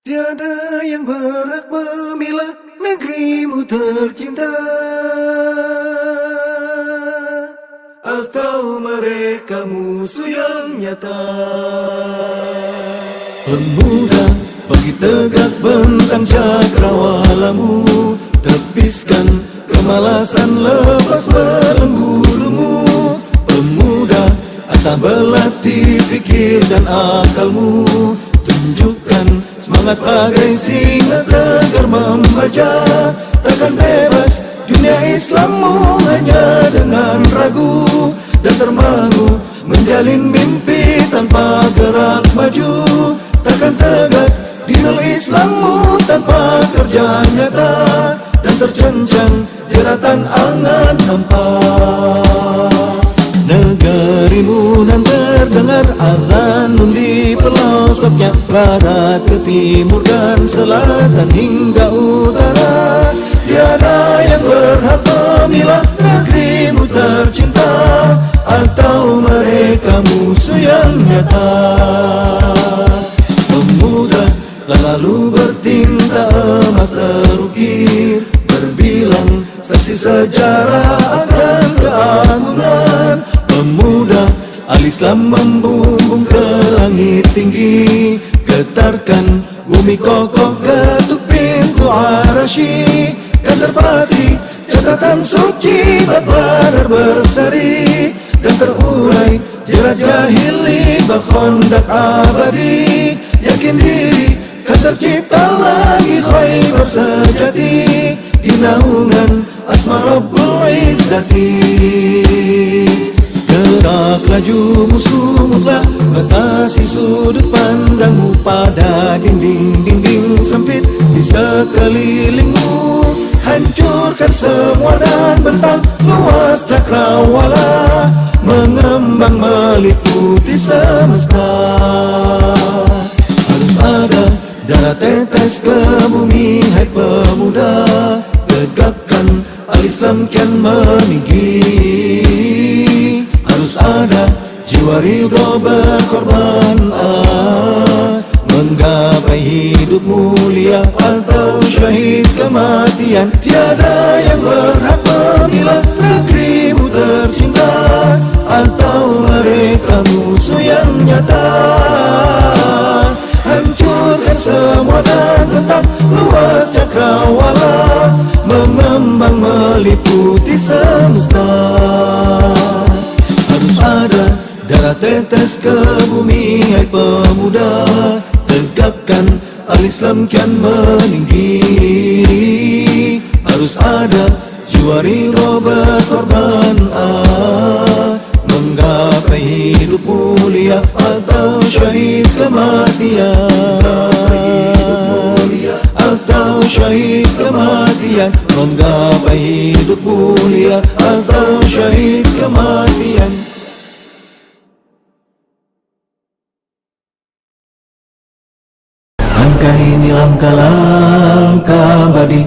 Tiada yang berhak memilah negerimu tercinta, atau mereka musuh yang nyata. Pemuda, bagi tegak bentang cakrawalamu, tepiskan kemalasan, lepas belenggurumu. Pemuda, asah berlatih fikir dan akalmu, tunjukkan semangat bagai singa tegar membaca. Takkan bebas dunia Islammu hanya dengan ragu dan termangu, menjalin mimpi tanpa gerak maju. Takkan tegak dinul Islammu tanpa kerja nyata, dan tercencang jeratan angan hampa. Negerimu nan terdengar azan di pelosoknya, barat ke timur dan selatan hingga utara. Tiada yang berhak memilah negerimu tercinta, atau mereka musuh yang nyata. Pemuda, lalu bertinta emas terukir, berbilang saksi sejarah akan keagungan. Pemuda, al-Islam membumbung ke langit tinggi, getarkan bumi kokoh, ketuk pintu Arasy. Kan terpatri catatan suci bak badar berseri, dan terurai jerat jahili bak khondak abadi. Yakin diri kan tercipta lagi Khaybar sejati, di naungan asma Rabbul Izzati. Gerak laju musuh mutlak, batasi sudut pandangmu pada dinding-dinding sempit di sekelilingmu. Hancurkan semua dan bentang luas cakrawala, mengembang meliputi semesta. Harus ada darah tetes ke bumi, hai pemuda, tegakkan al-Islam kian meninggi. Harus ada jiwa ridho berkorban, menggapai hidup mulia atau syahid kematian. Tiada yang berhak memilah negerimu tercinta, atau mereka musuh yang nyata. Hancurkan semua dan bentang luas cakrawala, mengembang meliputi semesta. Harus ada darah tetes ke bumi, hai pemuda, tegakkan al-Islam kian meninggi. Harus ada jiwa ridho berkorban, menggapai hidup mulia atau syahid kematian. Atau syahid kematian, menggapai hidup mulia atau syahid kematian. Langkah ini langkah-langkah abadi,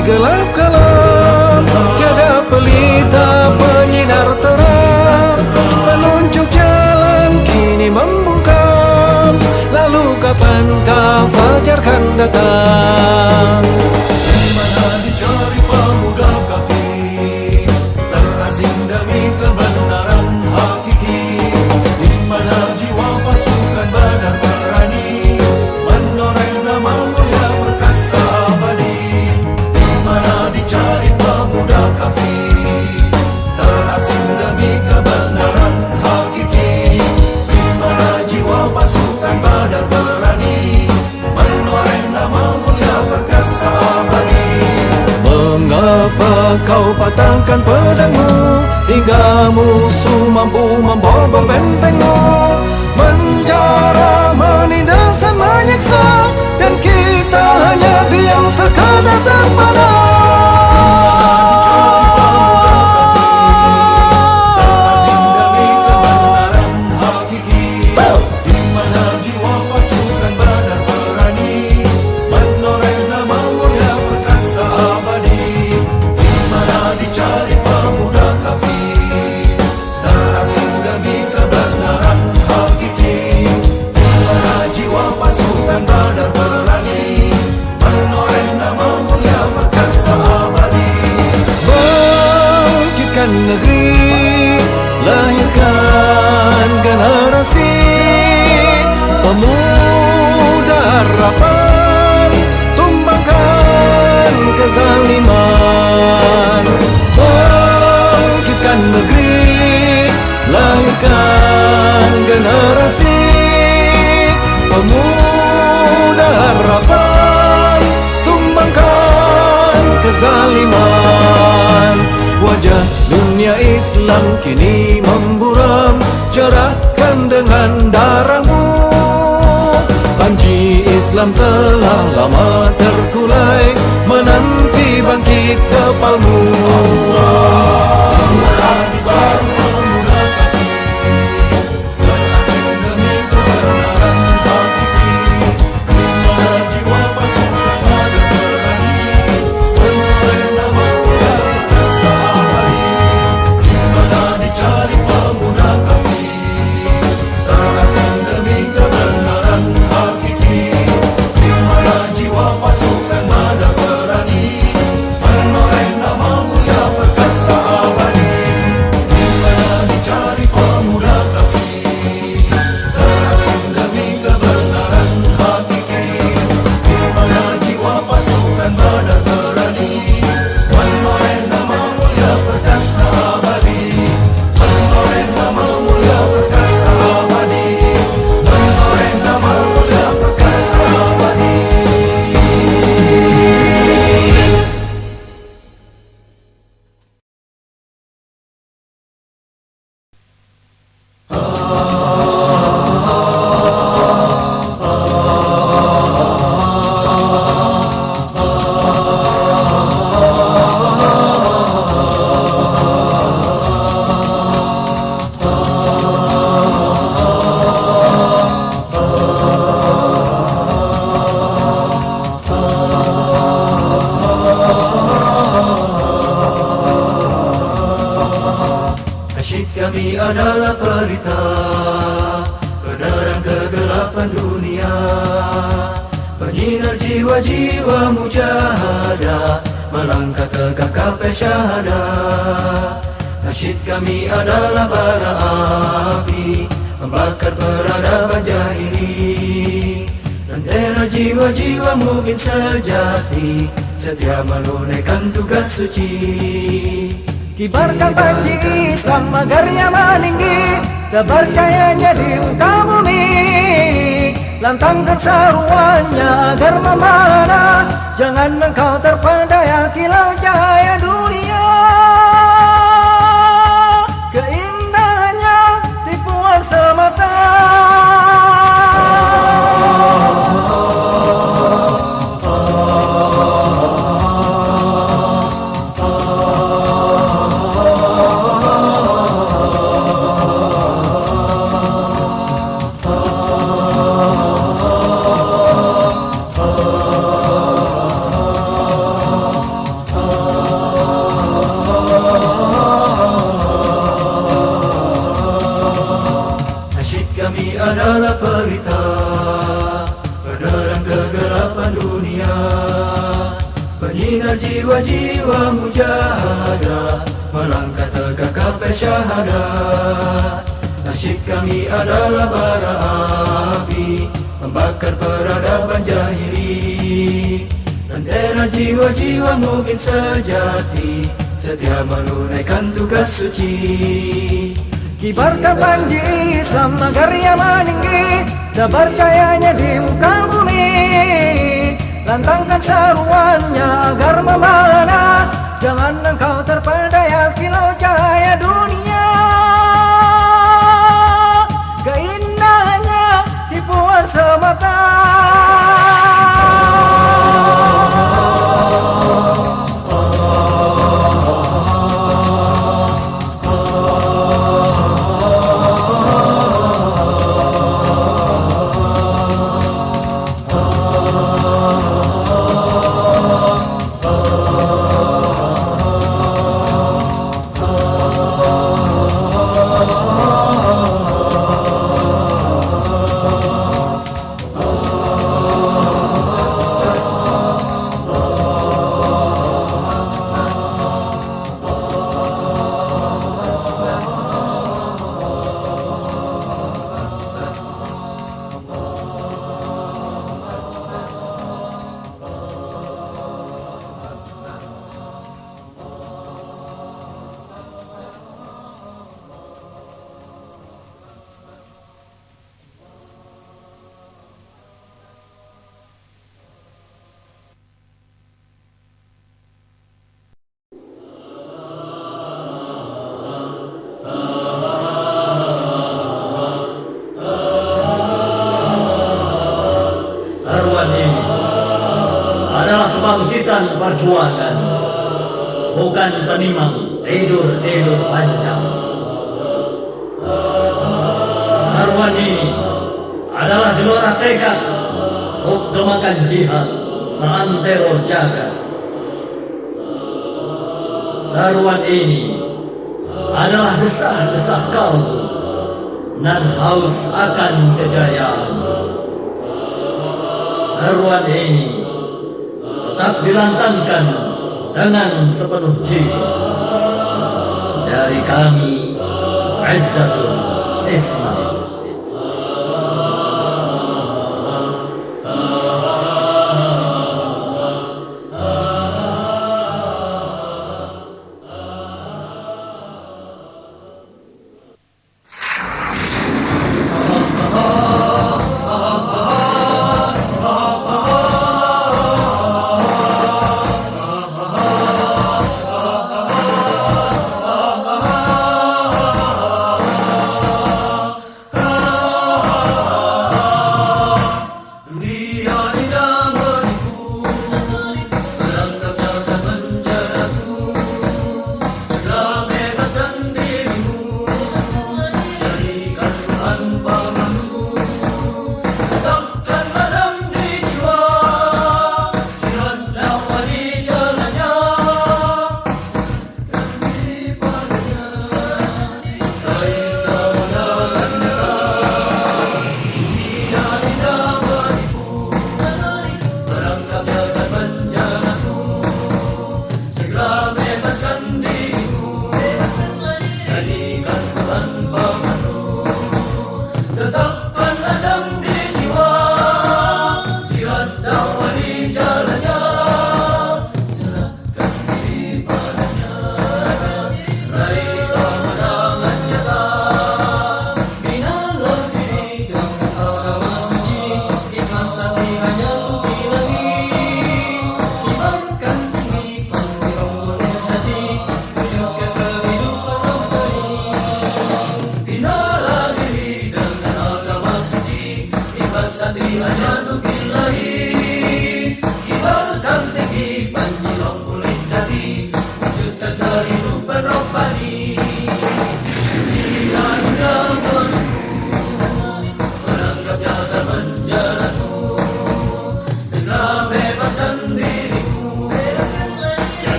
gelap kalam, tiada pelita penyinar terang, penunjuk jalan kini membungkam. Lalu kapankah fajar kan datang? Di mana dicari pemuda kafir, terasing demi pedangmu, hingga musuh mampu membobol bentengmu, menjara, menindas dan menyiksa, dan kita hanya diam sekadar terpana. Negeri, lahirkan generasi pemuda harapan, tumbangkan kezaliman. Bangkitkan negeri, lahirkan generasi pemuda harapan, tumbangkan kezaliman. Wajah dunia Islam kini memburam, cerahkan dengan darahmu. Panji Islam telah lama terkulai, menanti bangkit kepalmu. Kami adalah pelita, penerang kegelapan dunia, penyinar jiwa-jiwa mujahadah, melangkah ke KKP syahadah. Nasyid kami adalah bara api, membakar peradaban jahili, lentera jiwa-jiwa mukmin sejati, setia menunaikan tugas suci. Kibarkan panji Islam agar ia meninggi, terpercayanya di muka bumi. Lantangkan seruannya agar memana, jangan engkau terpedaya kilau cahaya dunia. Keindahannya tipuan semata. Kami adalah pelita, penerang kegelapan dunia, penyinar jiwa-jiwa mujahadah, melangkah ke KKP syahadah. Nasyid kami adalah bara api, membakar peradaban jahili, lentera jiwa-jiwa mukmin sejati, setia menunaikan tugas suci. Kibarkan panji Islam agar ia meninggi, terpercayanya di muka bumi. Lantangkan seruannya agar memana, jangan engkau terpedaya kilau perjuangan, bukan penimang tidur-tidur panjang. Seruan ini adalah gelora tekad untuk gemakan jihad seantero jagat. Seruan ini adalah desah-desah kalbu nan haus akan kejayaan. Seruan ini tetap dilantangkan dengan sepenuh jiwa dari kami, Izzatul Islam.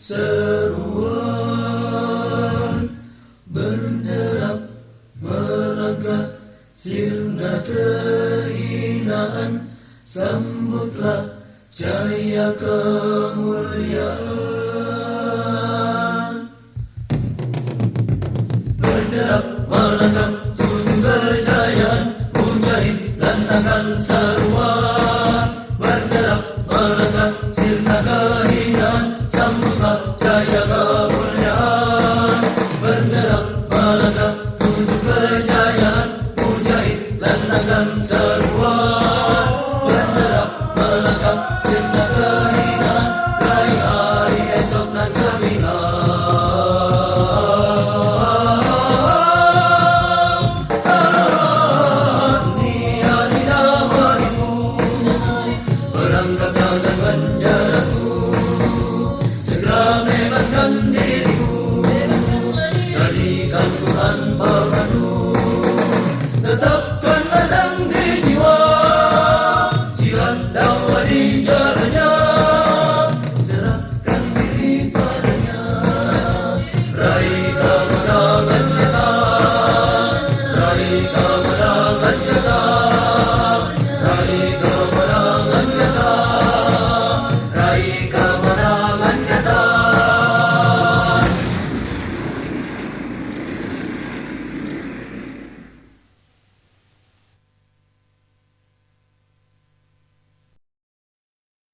Seruan berderap melangkah sirna kehidupan.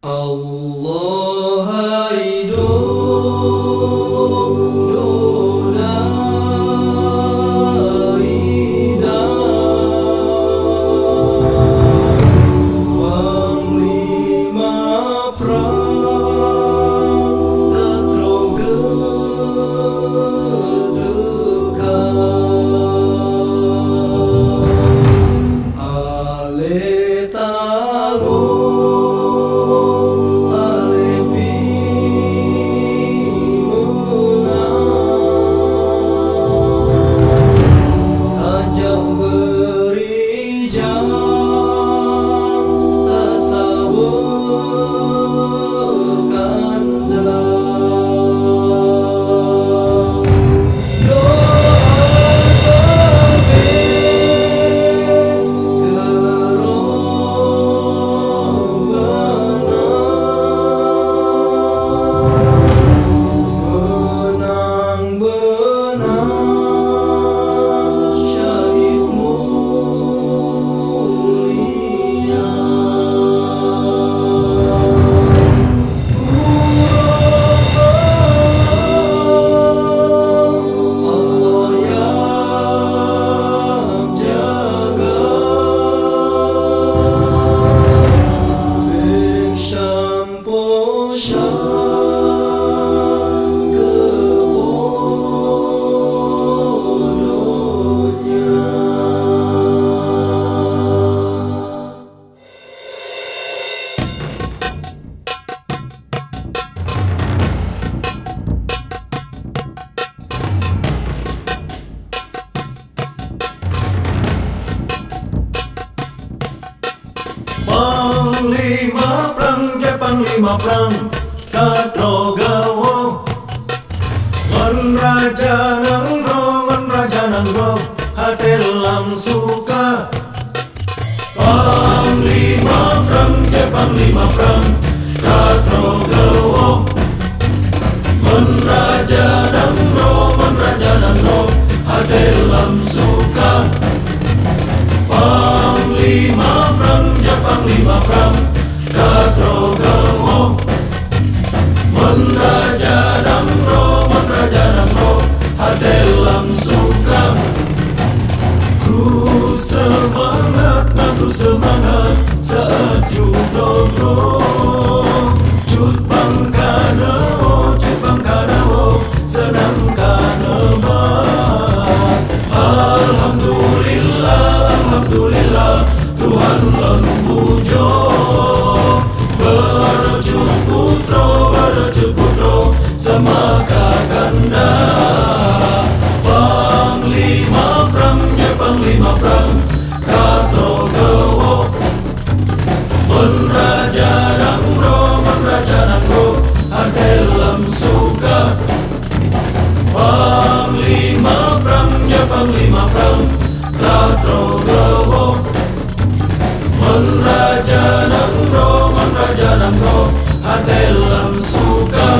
Allah hidup Panglima perang tetrogetekan Ale talung ale pimenang tajam berijang tasawur kandang doa sampai benang-benang syahid mulia Allah yang jaga Bik Syampo Syam kebodohnya. Panglima perang, panglima perang, katrogawo. Raja nangro, hatelam suka. Panglima perang, katrogawo. Raja nangro, hatelam suka. Panglima perang, katrogawo. Raja nangro, hatelam suka. Ku semangat saat judoro. Cut bangkanawo, senang kanebat. Alhamdulillah, Tuhan lan pujo. Bercut putro, sama kakanda. Panglima perang, katrogawo. Raja nangro, hatelam suka. Panglima perang, katrogawo. Raja nangro, hatelam suka.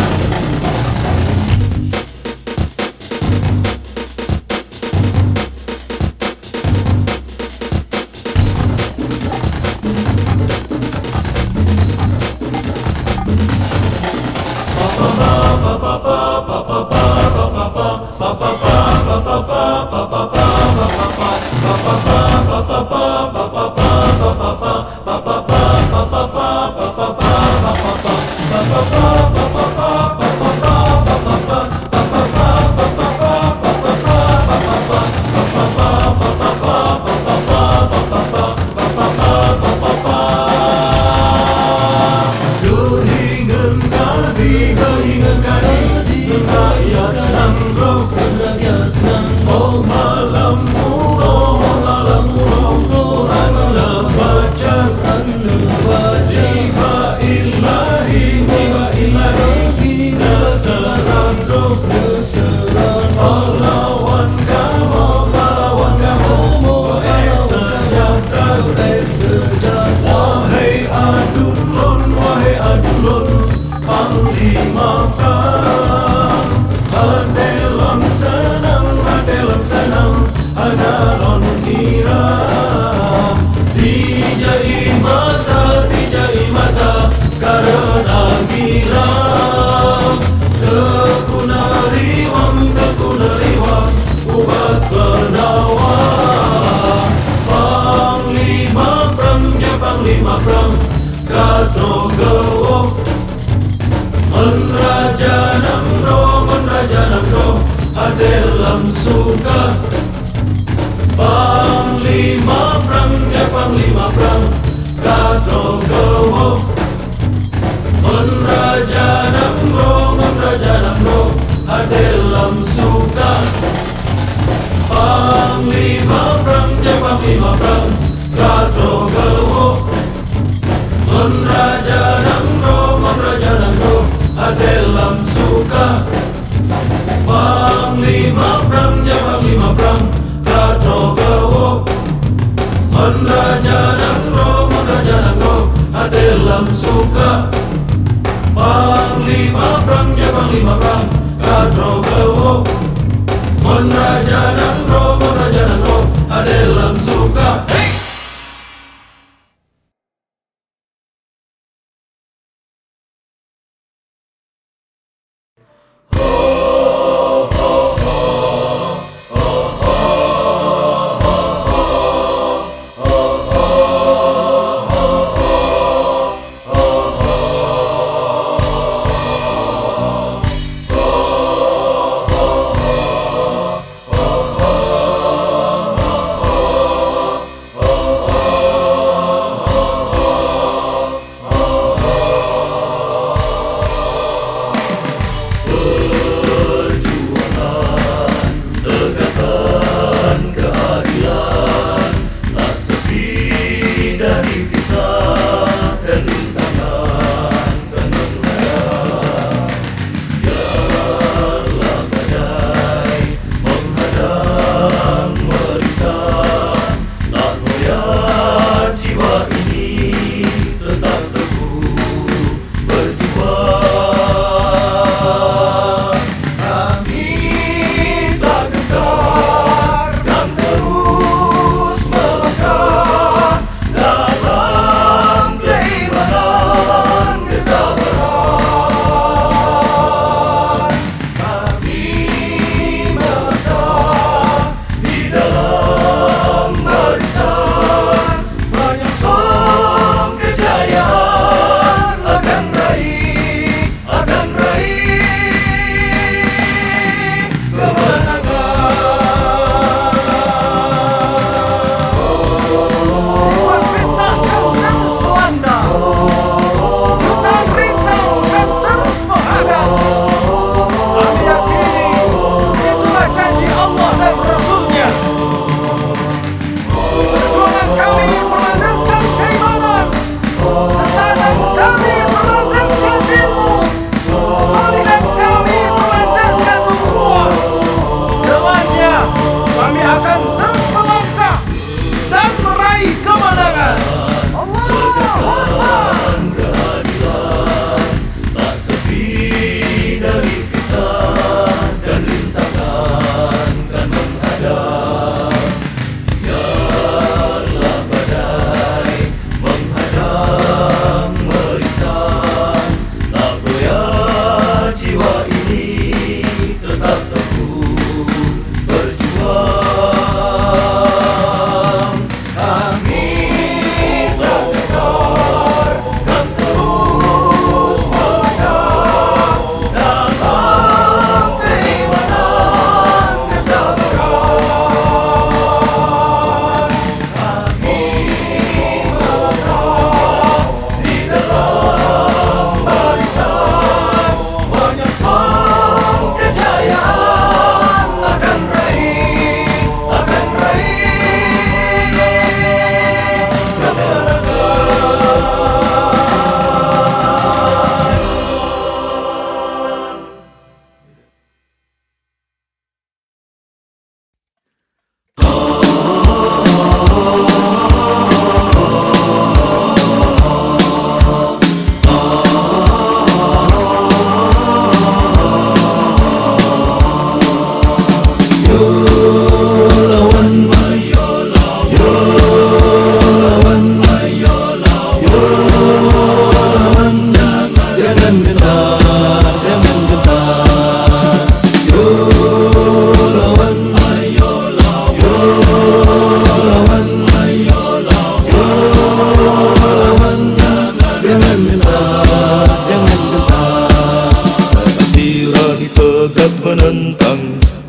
Karena dalam suka. Panglima perang, ya panglima perang, Katro Gowo. Mon Raja Nangro, dalam suka. Panglima perang, ya panglima perang, Katro Gowo. Mon Raja Nangro, dalam suka. Panglima perang, ya panglima perang, Katro Gowo. Mon Raja Nangro, dalam suka. Panglima perang, ya panglima perang, Katro Gowo. Mon Raja Nangro, dalam suka.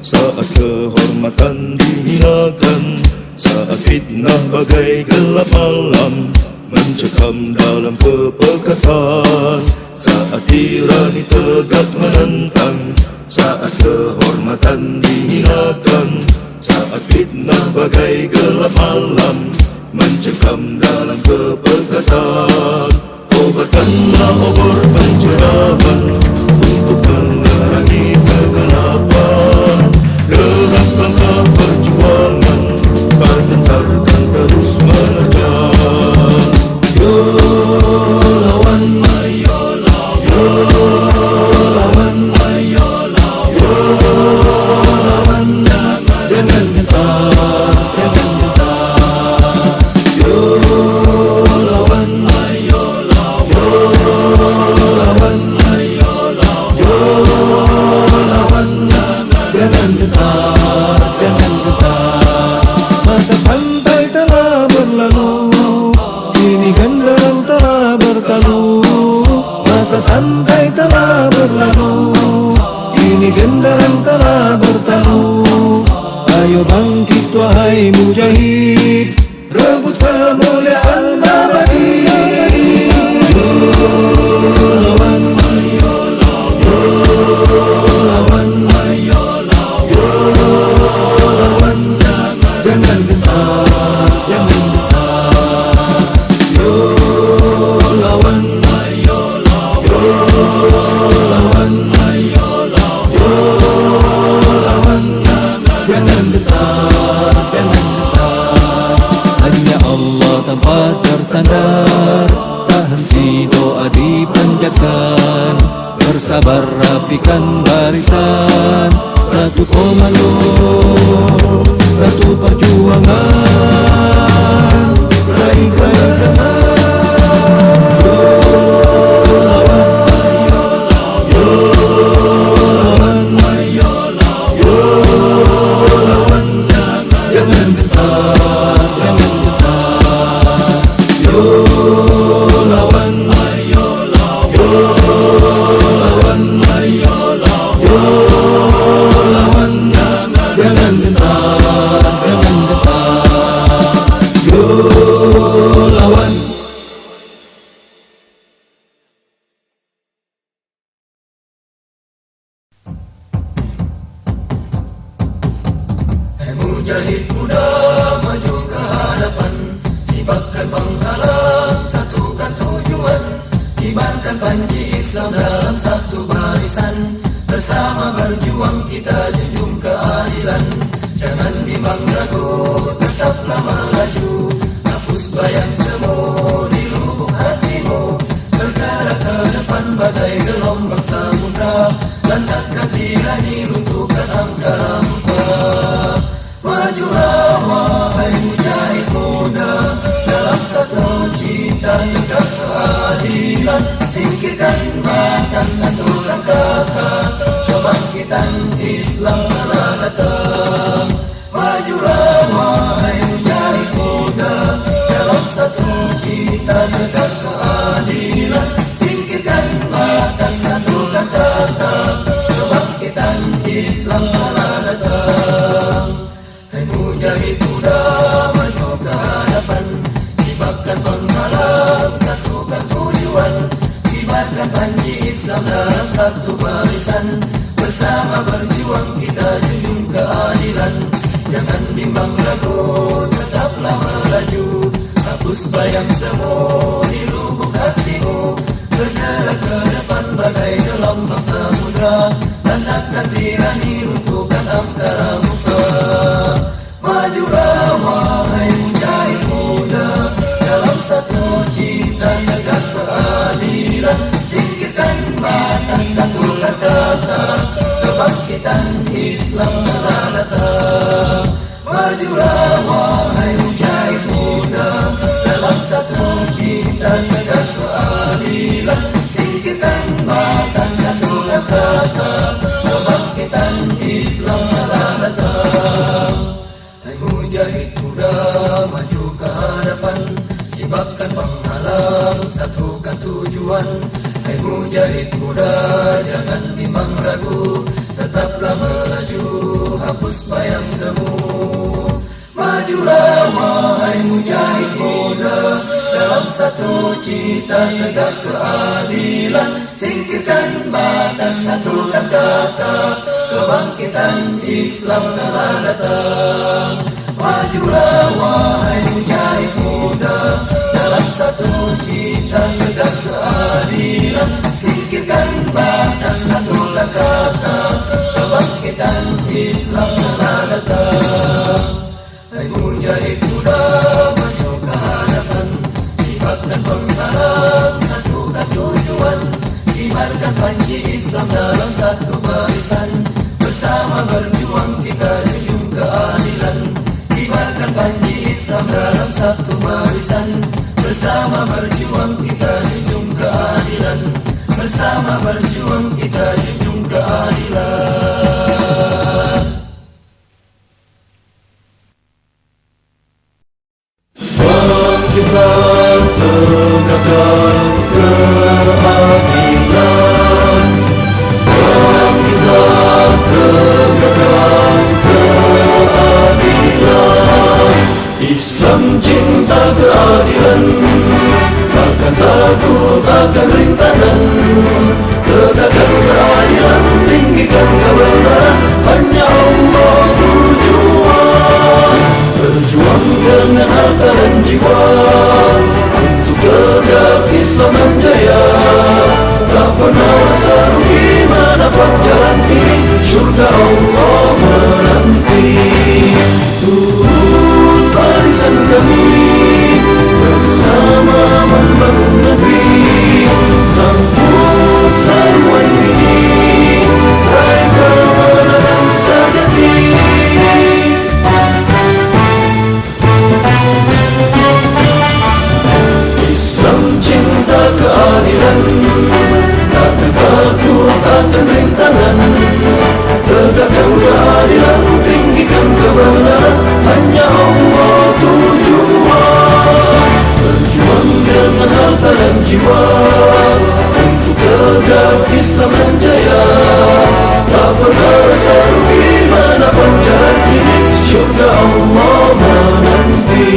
saat kehormatan dihinakan, saat fitnah bagai gelap malam mencekam dalam kepekatan, saat tirani tegak menentang, saat kehormatan dihinakan, saat fitnah bagai gelap malam mencekam dalam kepekatan. Kobarkanlah obor pencerahan untuk menerangi kegelapan. Gerak langkah perjuangan, pergentarkan terus menerjang. Yo lawan, yo lawan, yo lawan, yo lawan, yo lawan, jangan gentar, jangan gentar. Yo lawan, yo lawan, yo lawan, yo lawan, yo lawan, jangan gentar, jangan gentar. Masa santai telah berlalu, kini genderang telah bertalu. Masa santai telah berlalu, kini genderang telah bertalu. Ayo bangkit wahai mujahid, rebut kemuliaan abadi. Yo lawan, yo lawan, yo lawan, yo lawan, yo lawan, jangan gentar, jangan gentar. Yo lawan, yo lawan, yo lawan, yo lawan, yo lawan, jangan gentar, jangan gentar. Hanya Allah tempat bersandar, tak henti doa dipanjatkan. Bersabar rapikan barisan, satu komando, satu perjuangan, raih kemenangan. Yo lawan, yo lawan, yo lawan, jangan gentar, jangan gentar. Yo lawan, yo lawan, yo lawan, yo lawan, yo lawan, jangan gentar, jangan gentar. Yo lawan. Mujahid muda maju ke hadapan, sibakan penghalang, satukan tujuan, kibarkan panji Islam dalam satu barisan. Bersama berjuang kita junjung keadilan, jangan bimbang ragu, tetaplah melaju. Hapus bayang semu di lubuk hatimu, bergerak ke depan bagai gelombang samudra. Lantakkan tirani, runtuhkan angkara murka. Majulah wahai mujahid muda, dalam satu cita tegak keadilan. Singkirkan batas, satukan kata, kebangkitan Islam telah datang. Majulah wahai mujahid muda, dalam satu cita tegak keadilan. Singkirkan batas, satukan kata, kebangkitan Islam telah datang. Hai mujahid muda maju ke hadapan, sibakan penghalang, satukan tujuan, kibarkan panji Islam dalam satu barisan. Bersama berjuang kita junjung keadilan, jangan bimbang ragu, tetaplah melaju. Hapus bayang semu di lubuk hatimu, bergerak ke depan bagai gelombang samudra. Tandakkan tirani, runtuhkan angkara murka. Majulah wahai mujahid muda, dalam satu cita tegak keadilan. Singkirkan batas, satukan kata, kebangkitan Islam telah datang. Majulah wahai mujahid muda, dalam satu cita tegak keadilan. Singkirkan batas, satukan kata, kebangkitan Islam telah datang. Hai mujahid muda maju ke hadapan, sibakan penghalang, satukan tujuan. Hai mujahid muda jangan bimbang ragu, tetaplah melaju. menghapus bayang semu. Majulah wahai mujahid muda, dalam satu cita tegak keadilan. Singkirkan batas, satukan kasta, kebangkitan Islam telah datang. Majulah wahai mujahid muda, dalam satu cita tegak keadilan. Singkirkan batas, satukan kasta, kebangkitan Islam telah datang. Hai mujahid muda, maju ke hadapan, sifatkan pengharap, satukan tujuan. Kibarkan panji Islam dalam satu barisan, bersama berjuang kita junjung keadilan. Kibarkan panji Islam dalam satu barisan, bersama berjuang kita junjung keadilan. Bersama berjuang kita junjung keadilan. Bangkitlah, tegakkan keadilan. Bangkitlah, tegakkan keadilan. Islam cinta keadilan, takkan takut akan rintangan. Tegakkan keadilan, tinggikan kebenaran, hanya Allah tujuan. Berjuang dengan harta dan jiwa, untuk tegak Islam menjaya. Tak pernah rasa rugi menapak jalan ini, syurga Allah menanti. Turut barisan kami, bersama membangun negeri. Sambut seruan ini, raih kemenangan sejati. Islam cinta keadilan, tak takut akan rintangan. Tegakkan keadilan, tinggikan kebenaran, hanya Allah tujuan. Berjuang dengan harta dan jiwa, untuk tegak Islam menjaya. Tak pernah rasa rugi menapak jalan ini, syurga Allah menanti.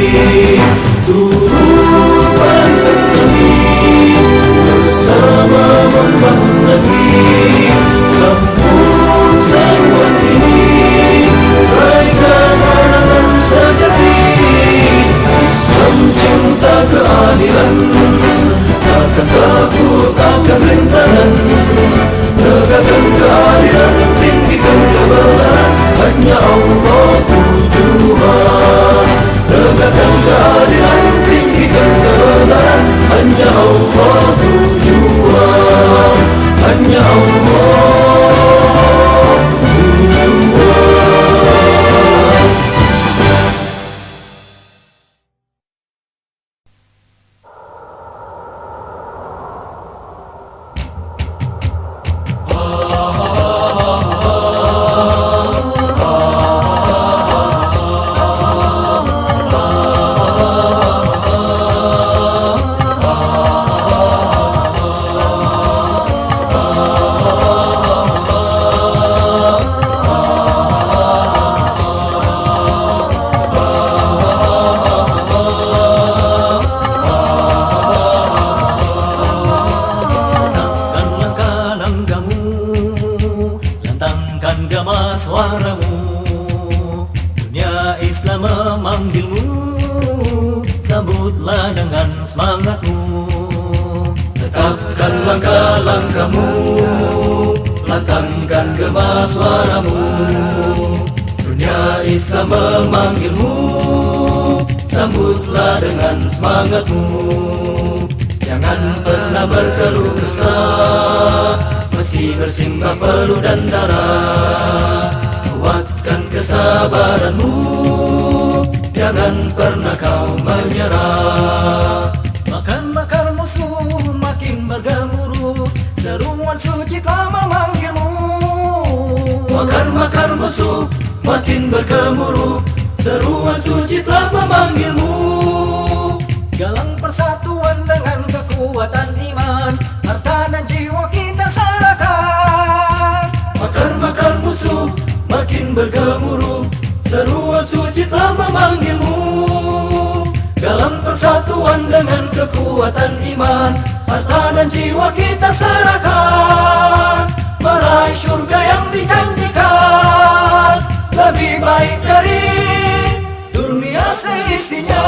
Turut barisan kami, bersama membangun negeri. Sambut seruan ini, raih kemenangan sejati. Islam cinta keadilan, takkan takut akan rintangan. Tegakkan keadilan, tinggikan kebenaran, hanya Allah tujuan. Tegakkan keadilan, tinggikan kebenaran, hanya Allah tujuan. Hanya Allah tujuan. Sambutlah dengan semangatmu, Tetapkan langkah-langkahmu, lantangkan gema suaramu. Dunia Islam memanggilmu, sambutlah dengan semangatmu. Jangan pernah berkeluh kesah, meski bersimbah peluh dan darah. Kuatkan kesabaranmu, jangan pernah kau menyerah. makar musuh makin bergemuruh, seruan suci telah memanggilmu. Makar musuh makin bergemuruh, seruan suci telah memanggilmu. Galang persatuan dengan kekuatan iman, harta dan jiwa kita serahkan. Makar musuh makin makin bergemuruh, seruan suci telah memanggilmu. Dalam persatuan dengan kekuatan iman, harta dan jiwa kita serahkan, meraih surga yang dijanjikan, lebih baik dari dunia seisinya.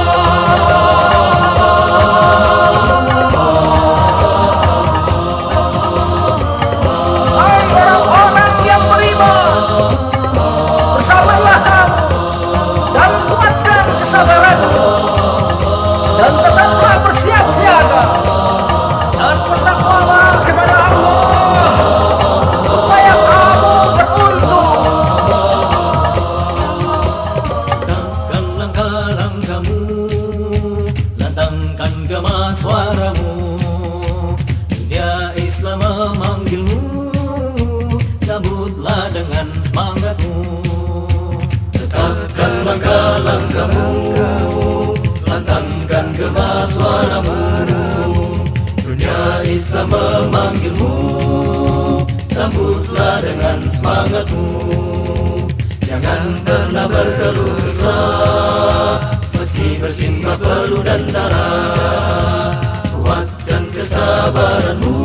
Hai orang-orang yang beriman, bersabarlah kamu dan kuatkan kesabaranmu, dan tetaplah bersiap siaga dan bertakwalah kepada Allah supaya kamu beruntung. Langkahkan langkah-langkahmu, lantangkan gema suaramu. Dunia Islam memanggilmu, sambutlah dengan semangatmu. Tegakkan langkah-langkahmu, lantangkan gema suaramu. Dunia Islam memanggilmu, sambutlah dengan semangatmu. Jangan pernah berkeluh kesah, meski bersimbah peluh dan darah. Kuatkan kesabaranmu,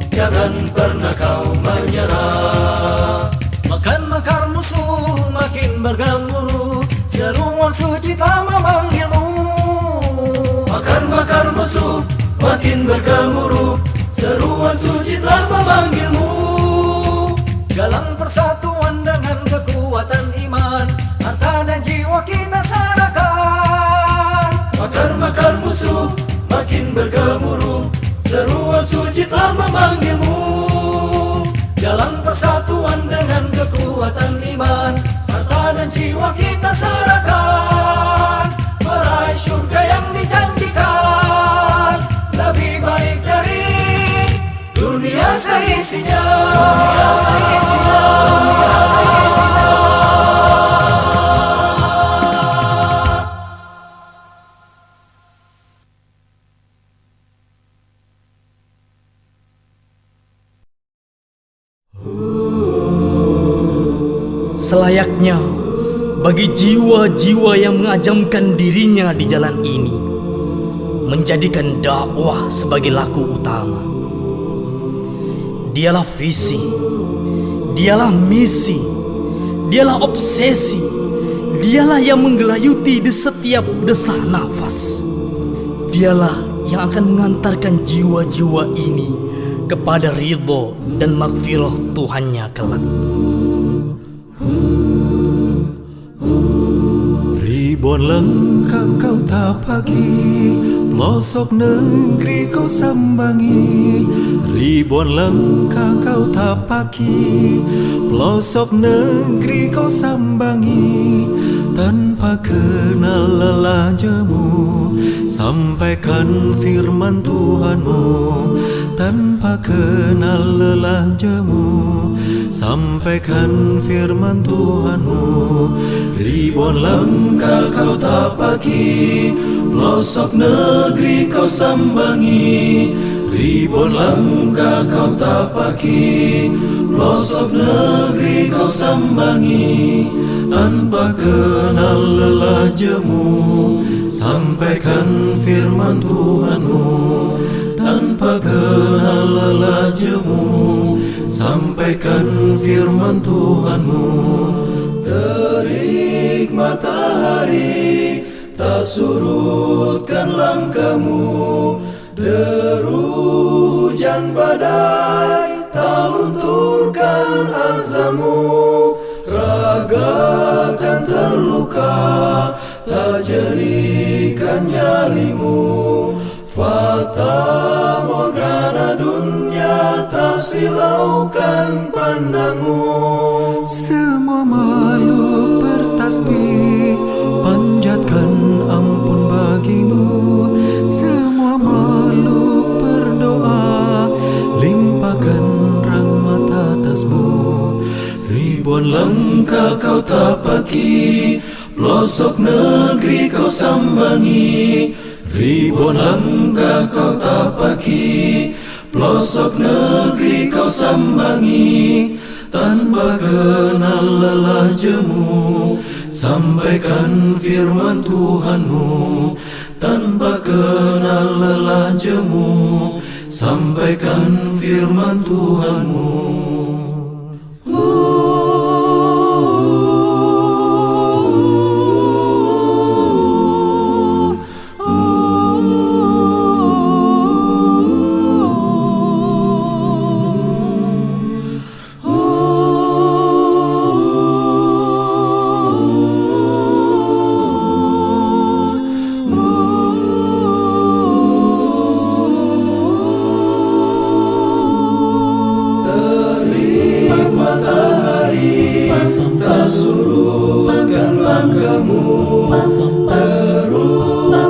jangan pernah kau menyerah. Makan makar musuh makin bergemuruh, seruan suci telah memanggilmu. Makan makar musuh makin bergemuruh, seruan suci telah memanggilmu. Galang persatuan dengan kekuatan iman, harta dan jiwa kita serahkan. Makar-makar musuh makin bergemuruh, seruan suci telah memanggilmu. Galang persatuan dengan kekuatan iman, harta dan jiwa kita serahkan, meraih surga yang dijanjikan, lebih baik dari dunia seisinya. Selayaknya bagi jiwa-jiwa yang mengajamkan dirinya di jalan ini, menjadikan dakwah sebagai laku utama. Dialah visi, dialah misi, dialah obsesi, dialah yang menggelayuti di setiap desah nafas. Dialah yang akan mengantarkan jiwa-jiwa ini kepada ridho dan maghfirah Tuhannya kelak. Ribuan langkah kau tapaki, pelosok negeri kau sambangi. Ribuan langkah kau tapaki, pelosok negeri kau sambangi. Tanpa kenal lelah jemu, sampaikan firman Tuhanmu. Tanpa kenal lelah jemu, sampaikan firman Tuhanmu. Ribuan langkah kau tapaki, pelosok negeri kau sambangi. Ribuan langkah kau tapaki, pelosok negeri kau sambangi. Tanpa kenal lelah jemu, sampaikan firman Tuhanmu. Tanpa kenal lelah jemu, sampaikan firman Tuhanmu. Terik matahari tak surutkan langkahmu, deru hujan badai tak lunturkan azammu. Raga kan terluka tak jerikan nyalimu. Fata morgana dunia tak silaukan pandangmu. Semua makhluk bertasbih panjatkan ampun bagimu. Semua makhluk berdoa limpahkan rahmat atasmu. Ribuan langkah kau tapaki, pelosok negeri kau sambangi. Ribuan langkah kau tapaki, pelosok negeri kau sambangi. tanpa kenal lelah jemu. Sampaikan firman Tuhanmu tanpa kenal lelah jemu. Sampaikan firman Tuhanmu. Matahari tak surutkan langkahmu, deru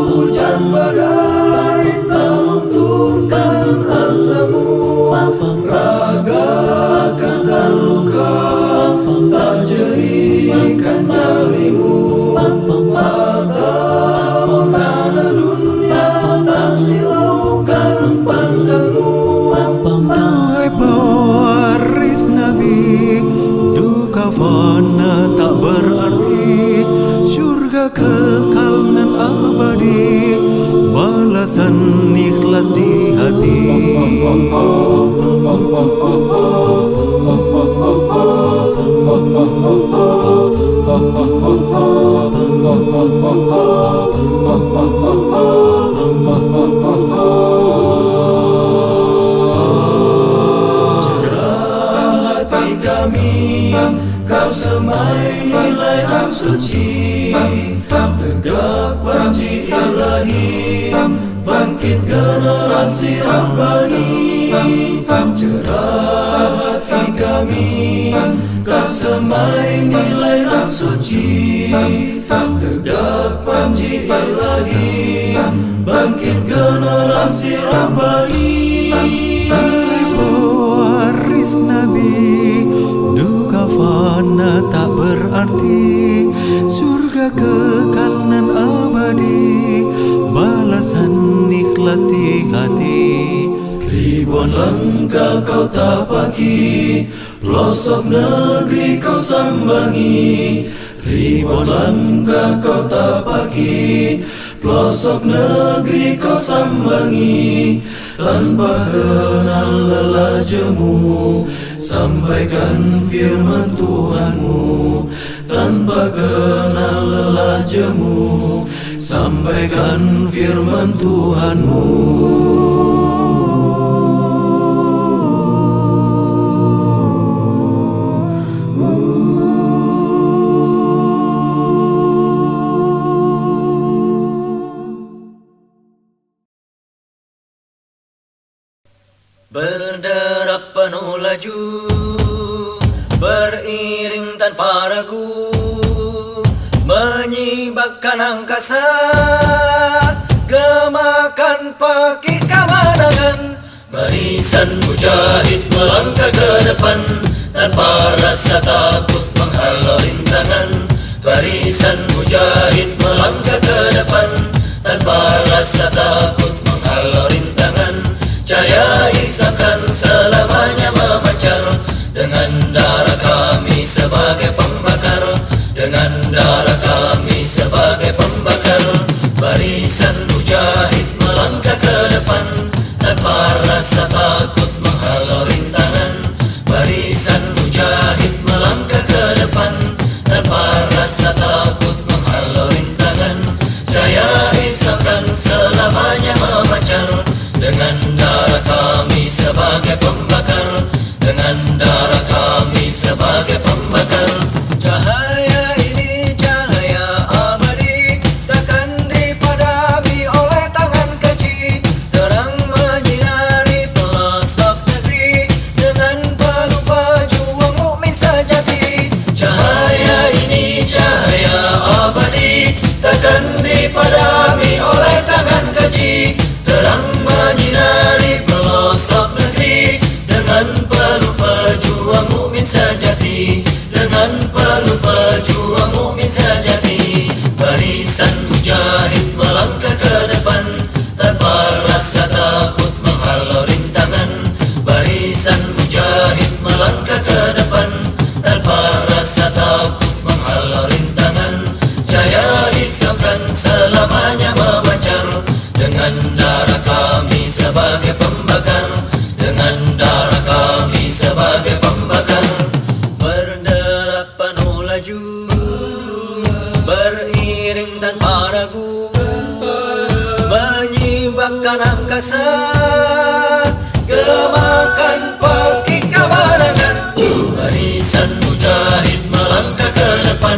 hujan badai tak lunturkan asamu. Raga kata luka tak jerikan nyalimu. Mata morgana dunia tak silaukan pandangmu. Duhai pewaris Nabi, duka fana tak berarti, syurga kekal nan abadi, balasan ikhlas di hati. Kami kau semai nilai dan suci, tegak janji ilahi, bangkit generasi Rabbani. Cerah hati kami kau semai nilai dan suci, tegak janji ilahi, bangkit generasi Rabbani. Waris Nabi, duka fana tak berarti, surga kekal nan abadi, balasan ikhlas di hati. Ribuan langkah kau tapaki, pelosok negeri kau sambangi. Ribuan langkah kau tapaki, pelosok negeri kau sambangi. Tanpa kenal lelah jemu, sampaikan firman Tuhanmu. Tanpa kenal lelah jemu, sampaikan firman Tuhanmu. Berderap penuh laju, beriring tanpa ragu, menyibakkan angkasa, gemakan pakik kemenangan. Barisan mujahid melangkah ke depan, tanpa rasa takut menghalau rintangan. Barisan mujahid melangkah ke depan, tanpa rasa takut menghalau rintangan. Cahaya Islam kan selamanya memancar, dengan darah kami sebagai pembakar, dengan darah kami sebagai pembakar. Barisan mujahid melangkah ke depan, tanpa rasa takut menghalau rintangan. Barisan mujahid melangkah ke depan, tanpa rasa takut menghalau rintangan. beriring tanpa ragu, menyibakkan angkasa, gemakan pagi kemenangan. Barisan mujahid melangkah ke depan,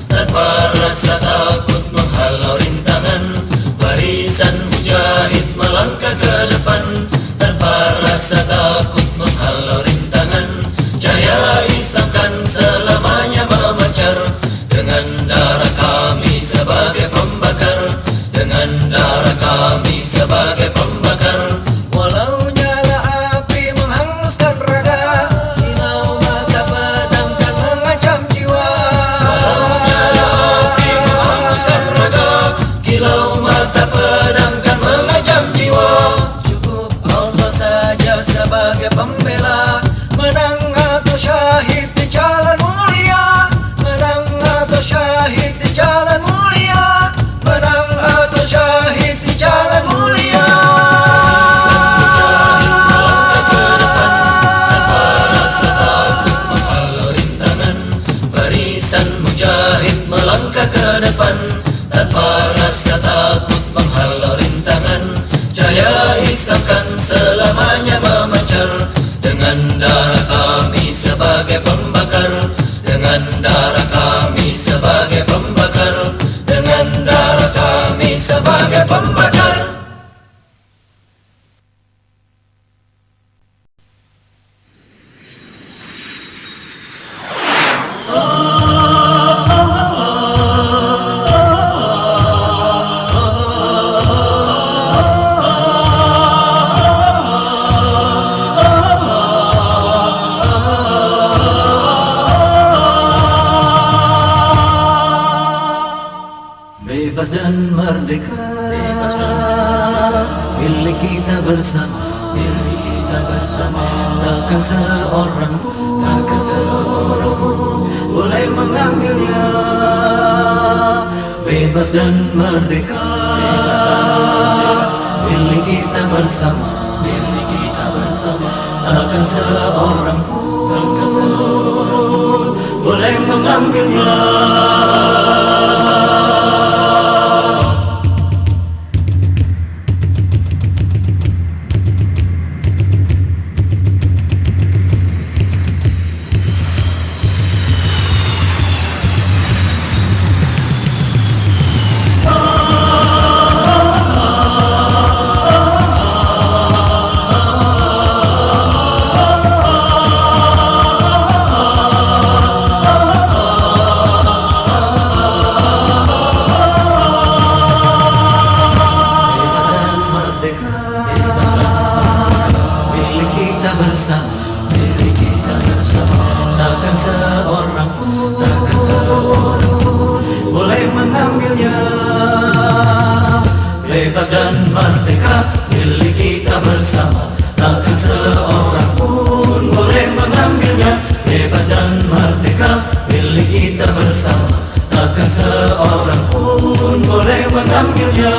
tanpa rasa takut menghalau rintangan. Barisan mujahid melangkah ke depan, tanpa rasa takut menghalau rintangan. Jaya Islam kan selamanya memancar, dengan darah kami sebagai pembakar, dengan darah kami sebagai pembakar. Walau nyala api menghanguskan raga, kilau mata padamkan mengancam jiwa. Walau nyala api menghanguskan raga, kilau mata padamkan mengancam jiwa. Cukup Allah saja sebagai pembela, menang atau syahid di jalan mulia, menang atau syahid di jalan mulia, menang atau syahid di jalan mulia. Barisan mujahid melangkah ke depan, tanpa rasa takut menghalau rintangan. Jaya Islam kan selamanya memancar, dengan darah kami sebagai pembakar, dengan darah kami sebagai pembakar, dengan darah kami sebagai pembakar. Bebas dan merdeka, bebas dan merdeka, milik kita bersama, milik kita bersama. Takkan seorang pun boleh mengambilnya. Bebas dan merdeka, bebas dan merdeka, milik kita bersama, milik kita bersama. Takkan seorang pun boleh mengambilnya. Bebas dan merdeka, milik kita bersama. Takkan seorang pun boleh mengambilnya. Bebas dan merdeka, milik kita bersama. Takkan seorang pun boleh mengambilnya.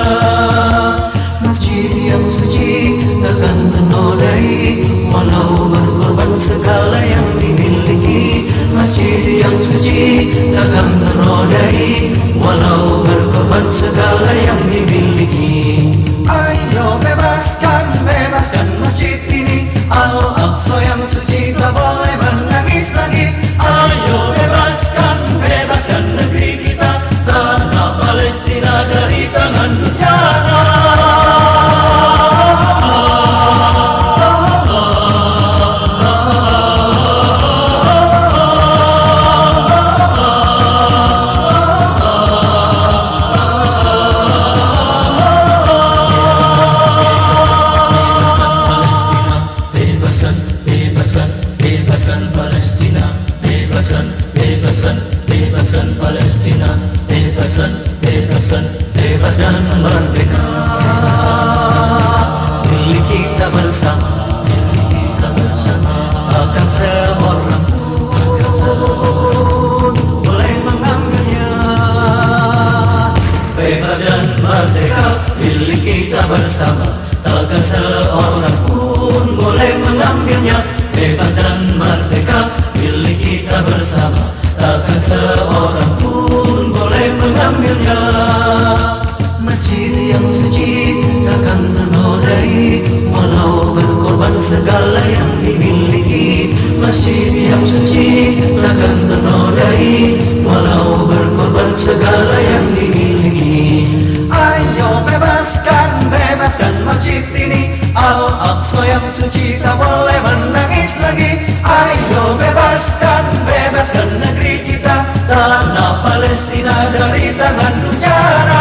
Masjid yang suci takkan ternodai, walau berkorban segala yang dimiliki. Masjid yang suci takkan ternodai, walau berkorban segala yang dimiliki. Ayo bebaskan, bebaskan masjid ini. Al-Aqsa yang suci tak boleh menangis lagi. Ayo bebaskan, bebaskan negeri kita, tanah Palestina dari tangan durjana. Bebaskan Palestina, bebaskan merdeka. Milik kita bersama, milik kita bersama. Takkan seorang pun boleh mengambilnya. Bebas dan merdeka, milik kita bersama. Takkan seorang pun boleh mengambilnya. Bebas dan merdeka, milik kita bersama. Takkan seorang pun boleh mengambilnya. suci tak boleh menangis lagi. Ayo bebaskan, bebaskan negeri kita, tanah Palestina dari tangan bencana.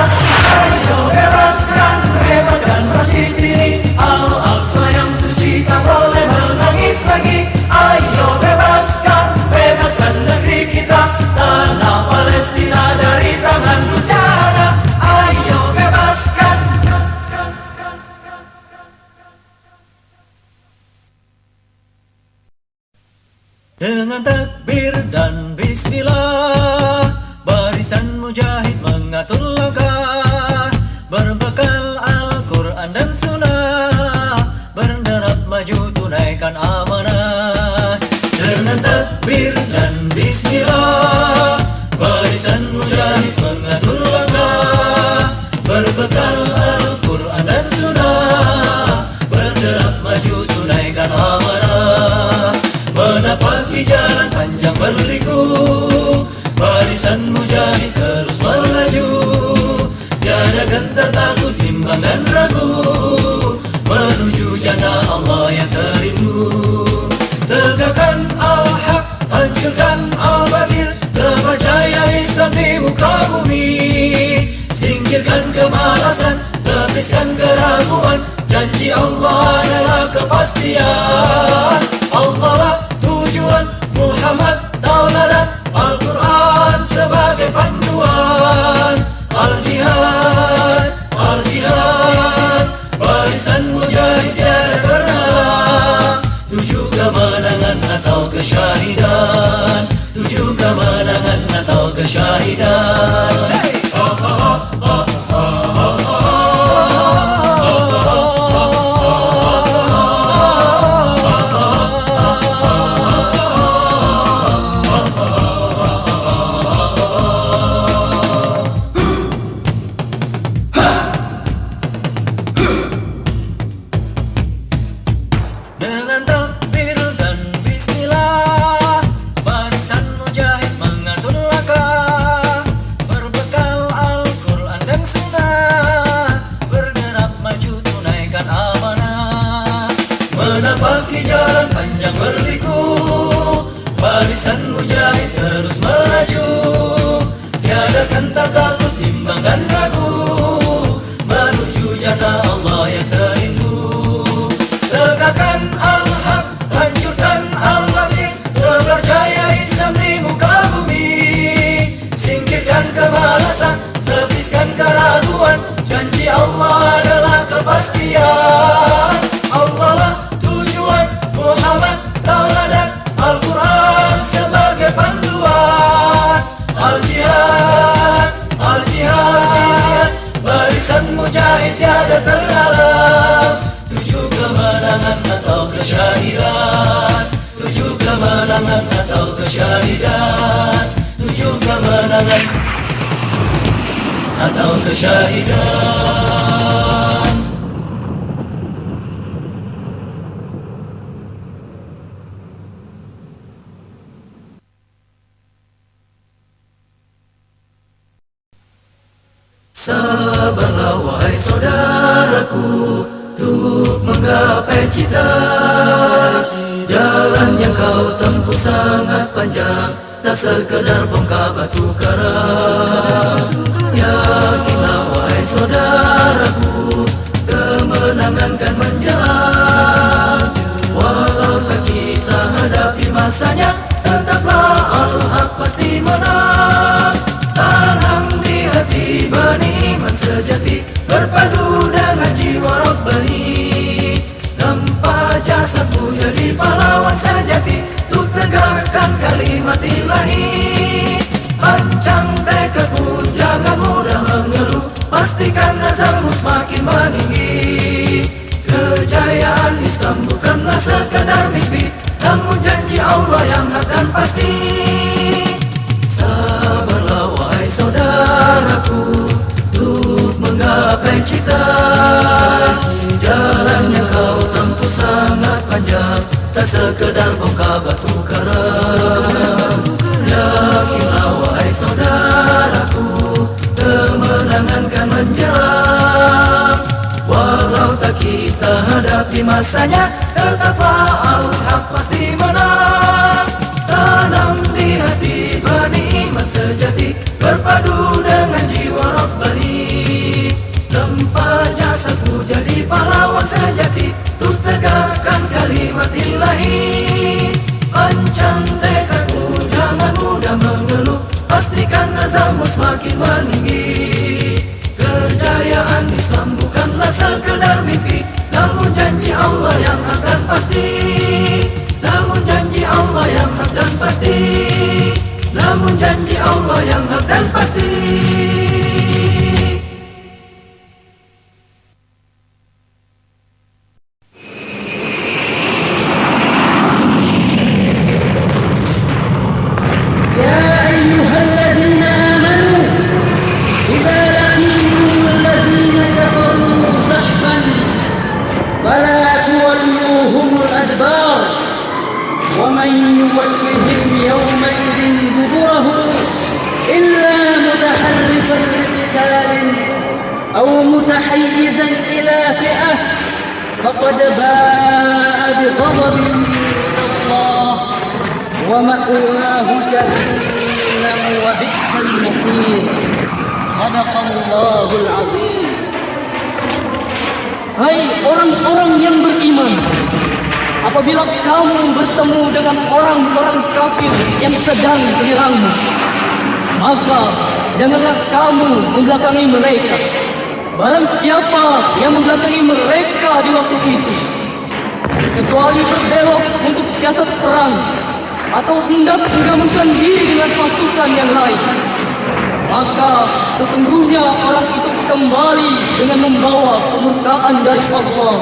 Ayo bebaskan, bebaskan masjid ini, Al-Aqsa yang suci tak boleh menangis lagi. Ayo bebaskan, bebaskan negeri kita, tanah Palestina dari tangan bencana. Ayo bebaskan. Dengan takbir dan bismillah, barisan mujahid mengatur langkah, berbekal Al-Quran dan Sunnah, berderap maju tunaikan amanah. Dengan takbir dan bismillah, barisan mujahid mengatur langkah, berbekal Al-Quran dan Sunnah, berderap maju tunaikan amanah. Menapaki jalan panjang berliku, barisan mujahid terus melaju, tiada gentar takut bimbang dan ragu, menuju jannah Allah yang terindu. Tegakkan al-haq, hancurkan al-batil, terpercaya Islam di muka bumi. Singkirkan kemalasan, tepiskan keraguan, janji Allah adalah kepastian. Allah lah tujuan, Muhammad tauladan, Al-Quran sebagai panduan. Al-Jihad, Al-Jihad, barisan mujahid tiada pernah. Tuju kemenangan atau kesyahidan, tuju kemenangan atau kesyahidan. Dengan takbir dan bismillah, barisan mujahid mengatur langkah, berbekal Al-Quran dan Sunnah, berderap maju tunaikan amanah. Menapaki jalan panjang berliku, barisan mujahid terus melaju, tiada kentar takut bimbang dan ragu, menuju jannah Allah yang terindu. Tegakkan al-haq, hancurkan al-batil, terpercaya Islam di muka bumi. Singkirkan kemalasan, tepiskan keraguan, janji Allah adalah kepastian. Allah lah tujuan, Muhammad tauladan, Al-Quran sebagai panduan. Al-Jihad, Al-Jihad, barisan mujahid tiada terhalang. Tuju kemenangan atau kesyahidan, tuju kemenangan atau kesyahidan, tuju kemenangan atau kesyahidan. Sabarlah wahai saudaraku, untuk menggapai cita. Jalan yang kau tempuh sangat panjang, tak sekedar bongkar batu karang. Yakinlah wahai saudaraku, kemenangan kan menjelang. Walau tak kita hadapi masanya, tetaplah al-haq pasti menang. Tanam di hati benih iman sejati, berpadu dengan jiwa Rabbani. Tempa jasadmu jadi pahlawan sejati, untuk tegakkan kalimat ilahi. Pancang tekadmu, jangan mudah mengeluh, pastikan azammu semakin meninggi. Kejayaan Islam bukanlah sekadar mimpi, namun janji Allah yang hak dan pasti. Sabarlah wahai saudaraku, untuk menggapai cita. Jalan yang kau tempuh sangat panjang, tak sekedar bongkar batu karang. Yakinlah wahai saudaraku, kemenangan kan menjelang. Walau tak kita hadap Tetapi masanya tetaplah Al-Haq pasti menang. Tanam di hati benih iman sejati, berpadu dengan jiwa Rabbani. Tempat jasadku jadi pahlawan sejati, untuk tegakkan kalimat ilahi. Ancam tekadmu jangan mudah mengeluh, pastikan azammu semakin meninggi. Kejayaan Islam bukanlah sekedar mimpi, namun janji Allah yang hak dan pasti. Namun janji Allah yang hak dan pasti. Namun janji Allah yang hak dan pasti. أو متحيزا إلى فئة فقد باء بغضب من الله ومأواه جهنم وبئس المصير. صدق الله العظيم. Hai orang-orang yang beriman, apabila kamu bertemu dengan orang-orang kafir yang sedang menyerangmu, maka janganlah kamu membelakangi mereka. Barang siapa yang membelakangi mereka di waktu itu, kecuali berbelok untuk siasat perang atau hendak menggabungkan diri dengan pasukan yang lain, maka sesungguhnya orang itu kembali dengan membawa kemurkaan dari Allah,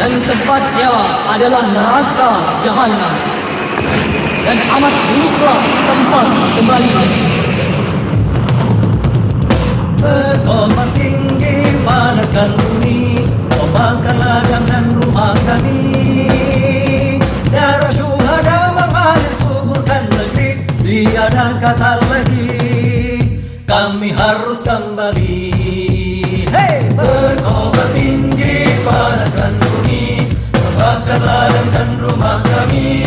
dan tempatnya adalah neraka jahanam, dan amat buruklah tempat kembalinya. Berkobar tinggi panaskan bumi, ombakkan ladang dan rumah kami. Darah syuhada mengalir suburkan negeri, tiada kata lagi, kami harus kembali. Hey! Berkobar tinggi panaskan bumi, ombakkan ladang dan rumah kami.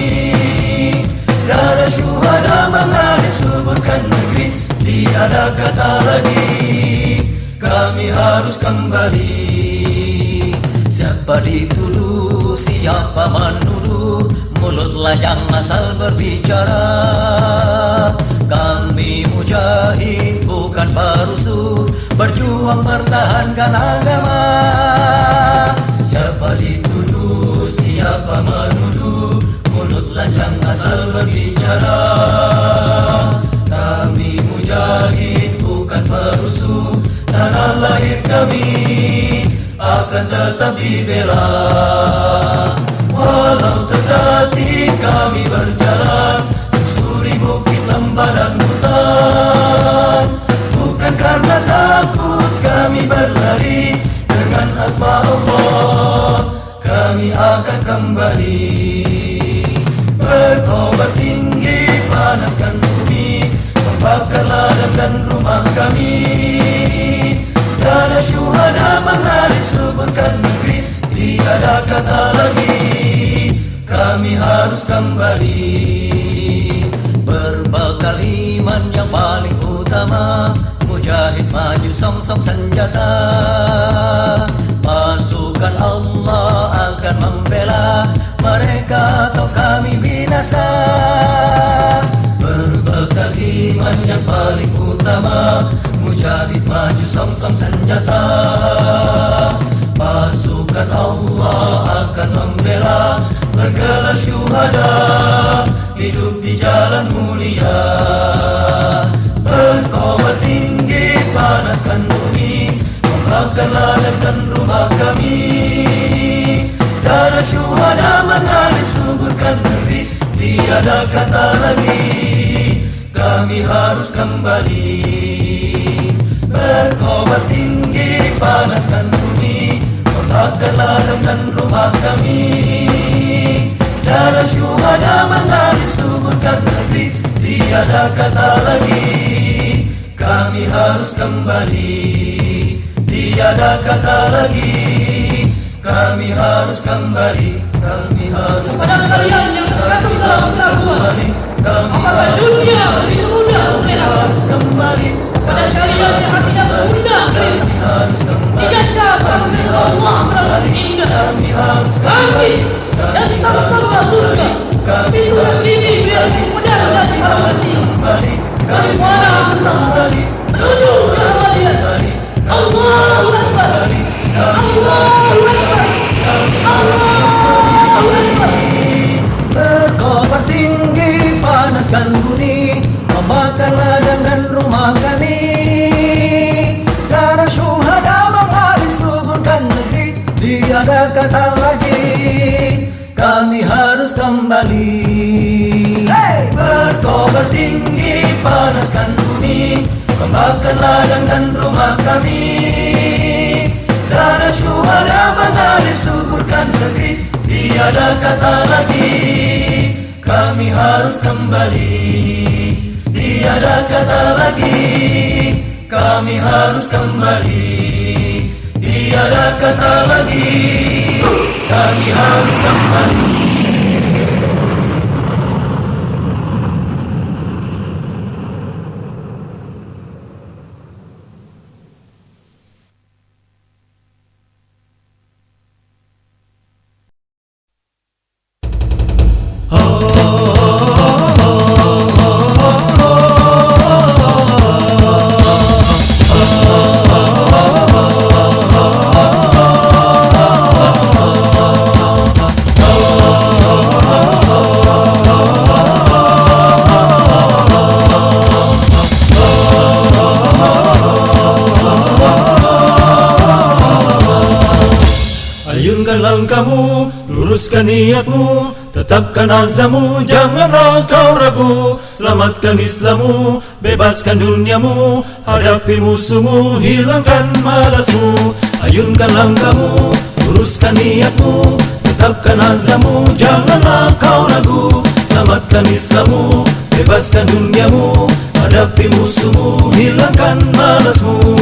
Darah syuhada mengalir suburkan negeri, tiada kata lagi, kami harus kembali. Siapa dituduh, siapa menuduh, mulutlah yang asal berbicara. Kami mujahid bukan perusuh, berjuang pertahankan agama. Siapa dituduh, siapa menuduh, mulutlah yang asal berbicara. Kami mujahid bukan perusuh, tanah lahir kami akan tetap dibela. Walau tertatih kami berjalan, susuri bukit lembah dan hutan. Bukan karena takut kami berlari, dengan asma Allah kami akan kembali. Berkobar tinggi panaskan bumi, membakar ladang dan rumah kami. Darah syuhada mengalir suburkan negeri, tiada kata lagi, kami harus kembali. Berbekal iman yang paling utama, mujahid maju song-song senjata. Pasukan Allah akan membela mereka atau kami binasa. Berbekal iman yang paling utama, mujahid maju song-song senjata. Pasukan Allah akan membela, bergelar syuhada, hidup di jalan mulia. Berkobar tinggi panaskan bumi, membakar ladang dan rumah kami. Darah syuhada mengalir suburkan negeri, tiada kata lagi, kami harus kembali. Berkobar tinggi panaskan bumi, membakar ladang dan rumah kami. Darah syuhada mengalir suburkan negeri, tiada kata lagi, kami harus kembali. Tiada kata lagi, kami harus kembali, kami harus Kepada kalian yang terkandung dalam keraguan, apakah dunia itu mudah melelahkan? kembali, Kepada kalian yang hatinya terundang gelisah, ingatkah perangkat Allah melalui indah? Kami yang sama-sama masuk surga, pintu ini biar pedang dan hati. Kami para bersama menuju ke kematian. Allahu Akbar, Allahu Akbar, Allahu Akbar. berkobar tinggi, panaskan bumi, membakar ladang dan rumah kami. Darah syuhada mengalir suburkan negeri, tiada kata lagi, kami harus kembali. Berkobar tinggi, panaskan bumi, membakar ladang dan rumah kami. Darah syuhada mengalir suburkan negeri, tiada kata lagi, kami harus kembali. Tiada kata lagi, kami harus kembali. Tiada kata lagi, kami harus kembali. Ayunkan langkahmu, luruskan niatmu, tetapkan azammu, janganlah kau ragu. Selamatkan Islammu, bebaskan duniamu, hadapi musuhmu, hilangkan malasmu. Ayunkan langkahmu, luruskan niatmu, tetapkan azammu, janganlah kau ragu. Selamatkan Islammu, bebaskan duniamu, hadapi musuhmu, hilangkan malasmu.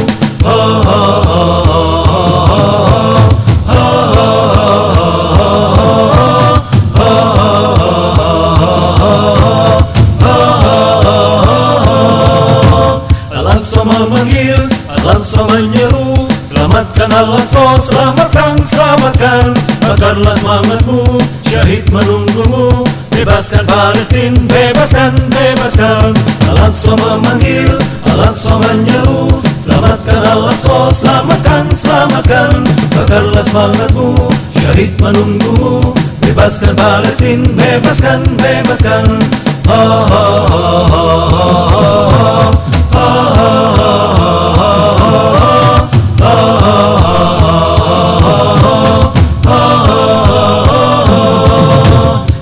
Al-Aqsa memanggil, Al-Aqsa menyeru, selamatkan Al-Aqsa, selamatkan, selamatkan. Bakarlah semangatmu, syahid menunggumu, bebaskan Palestin, bebaskan, bebaskan. Al-Aqsa memanggil, Al-Aqsa menyeru, selamatkan Al-Aqsa, selamatkan, selamatkan. Bakarlah semangatmu, syahid menunggumu, bebaskan Palestin, bebaskan, bebaskan.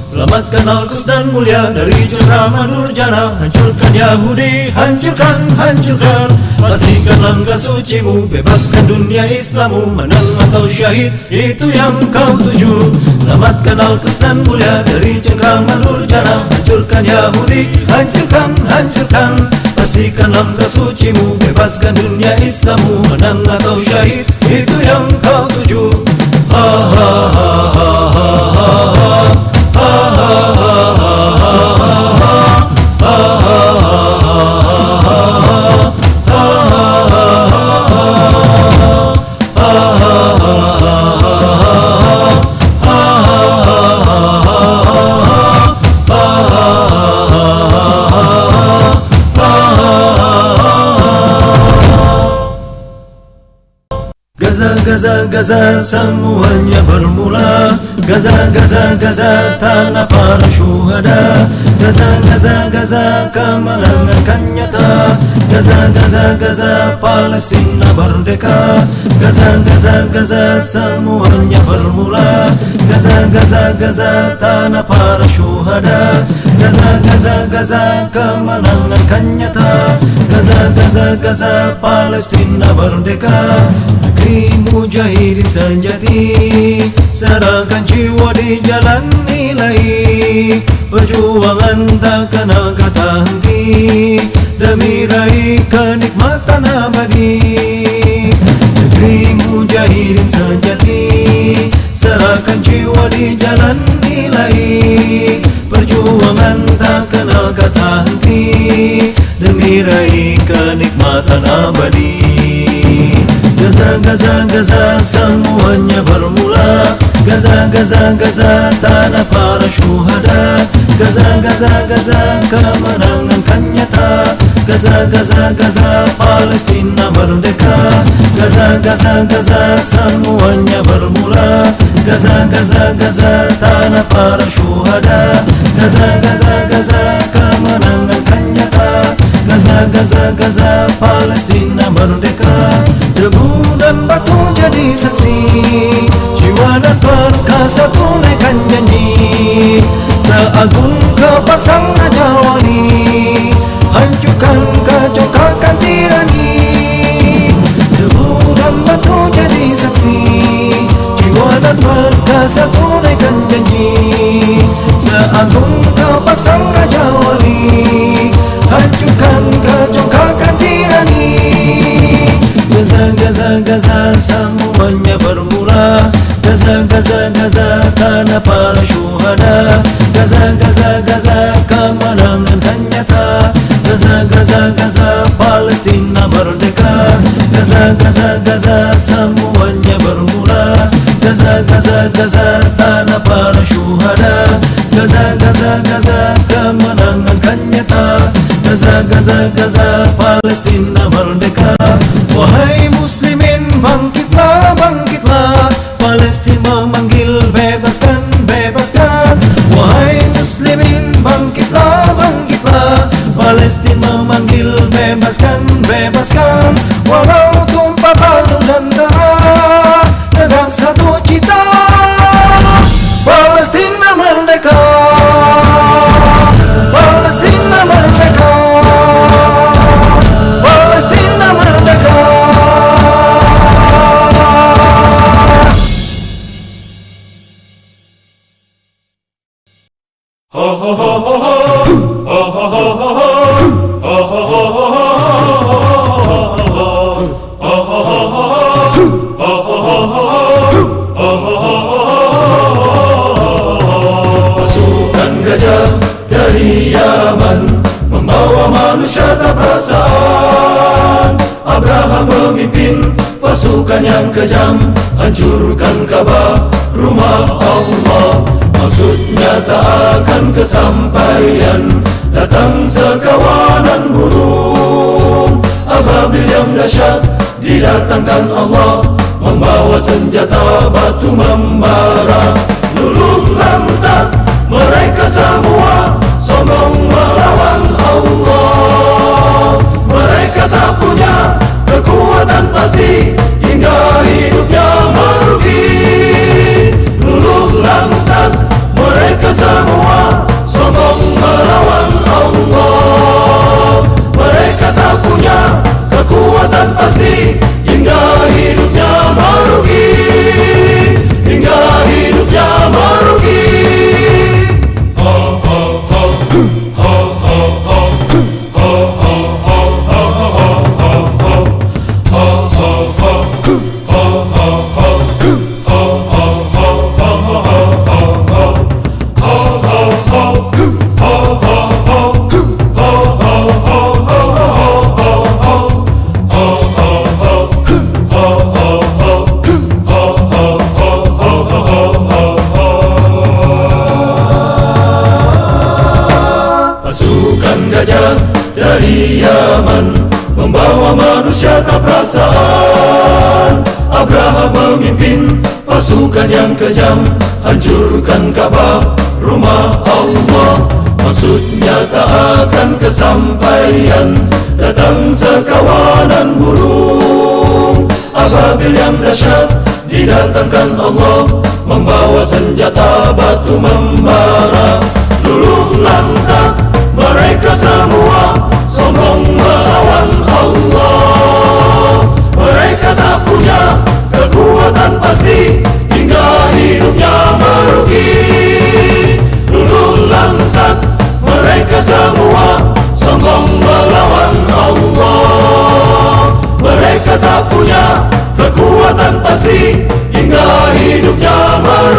Selamatkan Al-Quds dan mulia dari cengkraman Nurjana. Hancurkan Yahudi, hancurkan, hancurkan. Pastikan langkah sucimu, bebaskan dunia Islammu. Menang atau syahid, itu yang kau tuju. Selamatkan Al-Quds dan mulia dari cengkraman Nurjana. Hancurkan Yahudi, hancurkan, hancurkan. Pastikan langkah sucimu, bebaskan dunia Islammu. Menang atau syahid, itu yang kau tuju. Gaza, Gaza, Gaza, semuanya bermula. Gaza, Gaza, Gaza, tanah para syuhada. Gaza, Gaza, Gaza, kemenangan kan nyata. Gaza, Gaza, Gaza, Palestina merdeka. Gaza, Gaza, Gaza, semuanya bermula. Gaza, Gaza, Gaza, tanah para syuhada. Gaza, Gaza, Gaza, kemenangan kan nyata. Gaza, Gaza, Gaza, Palestina merdeka. Negeri mujahidin sejati, serahkan jiwa di jalan nilai. Perjuangan tak kenal kata henti, demi raih kenikmatan abadi. Negeri mujahidin sejati, menyerahkan jiwa di jalan nilai. Perjuangan tak kenal kata henti demi raih kenikmatan abadi. Gaza, Gaza, Gaza, semuanya bermula. Gaza, Gaza, Gaza, tanah para syuhada. Gaza, Gaza, Gaza, kemenangan kan nyata. Gaza, Gaza, Gaza, Palestina merdeka. Gaza, Gaza, Gaza, semuanya bermula. Gaza, Gaza, Gaza, tanah para syuhada. Gaza, Gaza, Gaza, kemenangan kan nyata. Gaza, Gaza, Gaza, Palestina merdeka. Debu dan batu jadi saksi, jiwa dan perkasa tunaikan janji. Seagung kepak sang Raja Wali, hancurkan kacaukan tirani. Debu dan batu jadi saksi, jiwa dan perkasa tunaikan janji. Seagung kepak sang Raja Wali, hancurkan kacaukan tirani. Gaza, Gaza, Gaza, semuanya bermula. Gaza, Gaza, Gaza, tanah para syuhada. Gaza, Gaza, Gaza, kemenangan kan nyata. Gaza, Gaza, Gaza, Palestina merdeka. Gaza, Gaza, Gaza, semuanya bermula. Gaza, Gaza, Gaza, tanah para syuhada. Gaza, Gaza, Gaza, kemenangan kan nyata. Gaza, Gaza, Gaza, Palestina merdeka. Wahai muslimin, bangkitlah, bangkitlah. Palestina memanggil, bebaskan, bebaskan. Wahai muslimin, bangkitlah, bangkitlah. Palestina memanggil, bebaskan, bebaskan. Walau tumpah palu dan darah, tegak satu cita. Palestina merdeka, Palestina merdeka, Palestina merdeka. Pasukan gajah dari Yaman membawa manusia tak perasaan. Abraham memimpin pasukan yang kejam, hancurkan Ka'bah, rumah Allah. Maksudnya tak akan kesampaian, datang sekawanan burung. Ababil yang dahsyat didatangkan Allah, membawa senjata batu membara. Luluh lantak mereka semua, sombong melawan Allah. Mereka tak punya kekuatan pasti, hingga hidupnya merugi. Luluh lantak mereka semua, sombong melawan Allah. Mereka tak punya kekuatan pasti, hingga hidupnya merugi. Hingga hidupnya merugi. Pasukan gajah dari Yaman membawa manusia tak perasaan. Abraham memimpin pasukan yang kejam, hancurkan Ka'bah, rumah Allah. Maksudnya tak akan kesampaian, datang sekawanan burung. Ababil yang dahsyat didatangkan Allah, membawa senjata batu membara. Luluh lantak mereka semua, sombong melawan Allah. Mereka tak punya kekuatan pasti, hingga hidupnya merugi. Luluh lantak mereka semua, sombong melawan Allah. Mereka tak punya kekuatan pasti, hingga hidupnya merugi.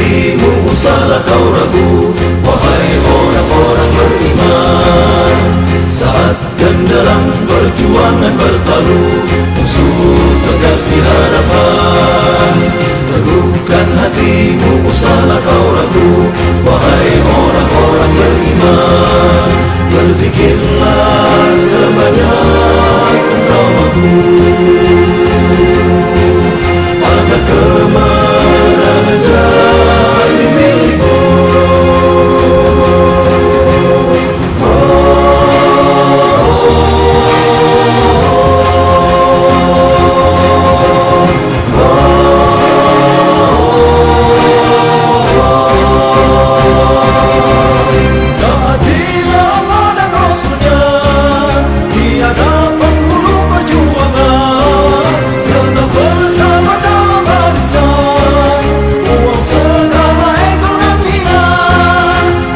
hatimu usahlah kau ragu, wahai orang-orang beriman. Saat genderang perjuangan bertalu, musuh tegak di hadapan. Teguhkan hatimu usahlah kau ragu, wahai orang-orang beriman. Berzikirlah sebanyak engkau mampu, agar kemenangan jadi milikmu. Taatilah Allah dan Rasulnya di hadapan bulu perjuangan. Tetap bersama dalam barisan, uang segala ekonomi hina.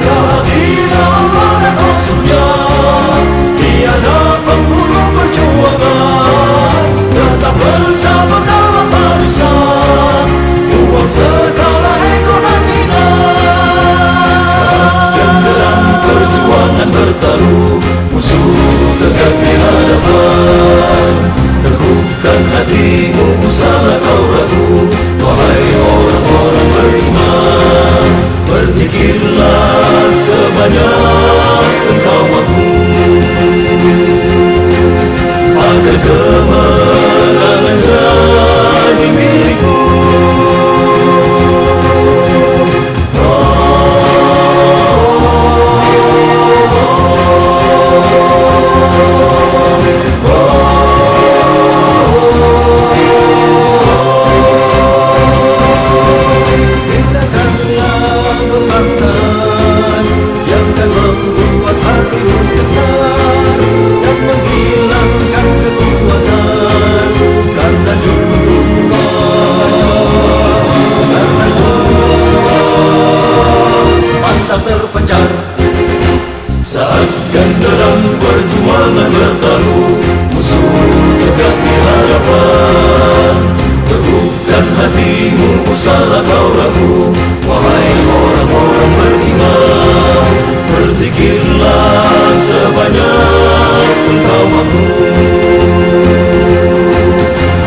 Taatilah Allah dan Rasulnya di hadapan bulu perjuangan. Tetap bersama dalam barisan, uang segala ekonomi hina. Genderang perjuangan bertalu, musuh tegak di hadapan. Teguhkan hatimu usahlah kau ragu, wahai orang-orang beriman. Berzikirlah sebanyak engkau mampu, agar kemenangan jadi milikmu. Hindarkanlah bebangan yang akan membuat hatimu getar dan menghilangkan kekuatan. Karena mantap terpencar. Saat genderang perjuangan bertalu, musuh tegak di hadapan. Teguhkan hatimu usahlah kau ragu, wahai orang-orang beriman. Berzikirlah sebanyak engkau mampu,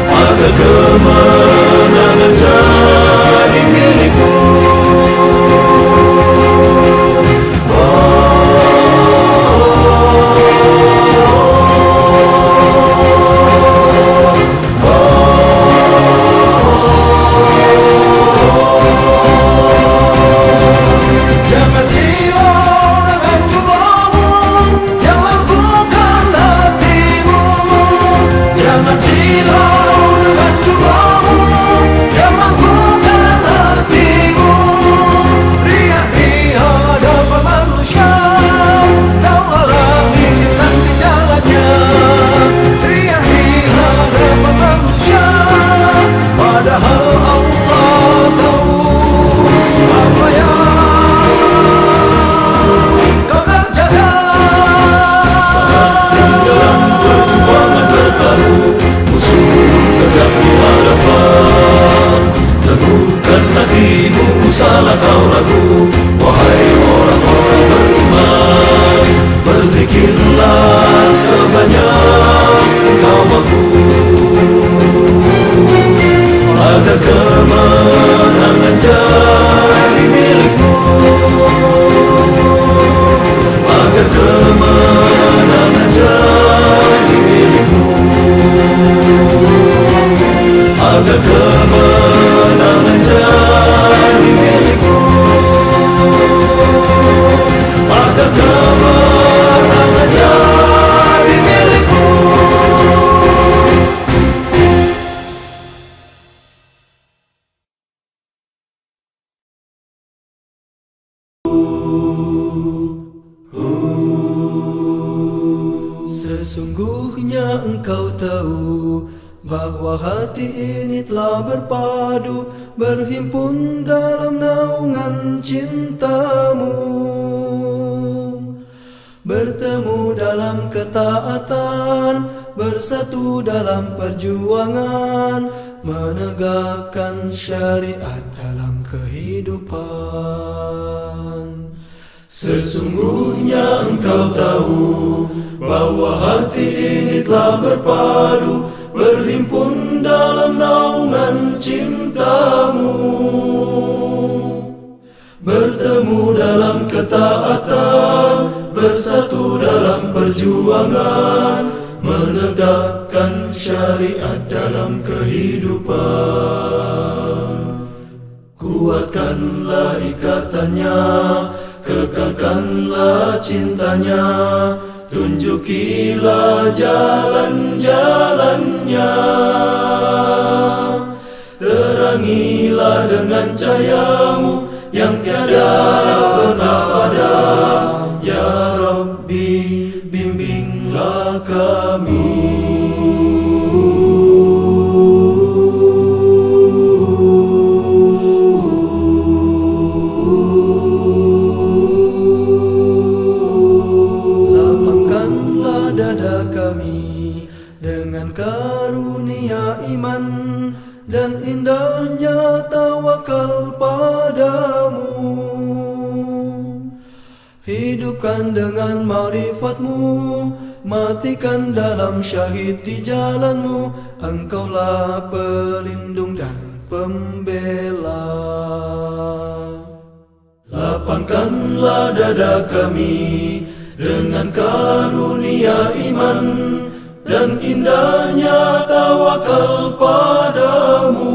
agar kemenangan jadi milikmu. Jangan silau dengan jubahmu, jangan bukan hatimu. Jangan silau dengan jubahmu, jangan bukan hatimu. Riak di hadapan manusia, kau alami insan di jalannya. Riak di hadapan manusia, padahal Allah tahu apa yang Genderang perjuangan bertalu, musuh tegak di hadapan. Teguhkan hatimu usahlah kau ragu, wahai orang-orang beriman. Berzikirlah sebanyak engkau mampu, agar kemenangan jadi milikmu. Agar kemenangan jadi milikmu, agar kemenangan jadi milikmu, agar kemenangan jadi milikmu. Sesungguhnya engkau tahu bahwa hati ini telah berpadu, berhimpun dalam naungan cintamu, bertemu dalam ketaatan, bersatu dalam perjuangan, menegakkan syariat dalam kehidupan. kehidupan. Sesungguhnya engkau tahu bahwa hati ini telah berpadu, berhimpun dalam naungan cintamu, bertemu dalam ketaatan, bersatu dalam perjuangan, menegakkan syariat dalam kehidupan. Kuatkanlah ikatannya, kekalkanlah cintanya, tunjukilah jalan-jalannya, terangilah dengan cahayamu yang tiada pernah padam. Ya Rabbi, bimbinglah kami. Lapangkanlah dada kami dengan karunia iman dan indahnya tawakal padamu. Hidupkan dengan ma'rifatmu, matikan dalam syahid di jalanmu. Engkaulah pelindung dan pembela. Lapangkanlah dada kami dengan karunia iman dan indahnya tawakal padamu.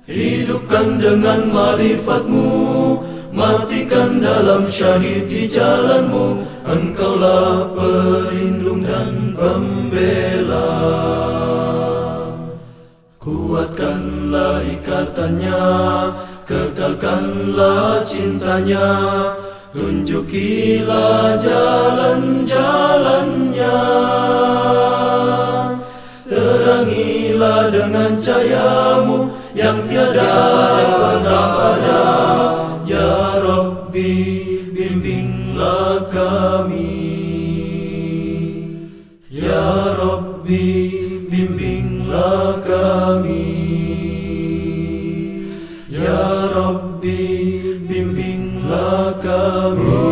Hidupkan dengan ma'rifatmu, matikan dalam syahid di jalanmu. Engkaulah pelindung dan pembela. Kuatkanlah ikatannya, kekalkanlah cintanya, tunjukilah jalan-jalannya, terangilah dengan cahayamu yang tiada pernah padam. Ya Rabbi, bimbinglah kami. Ya Rabbi, bimbinglah kami. Ya Rabbi, bimbinglah kami.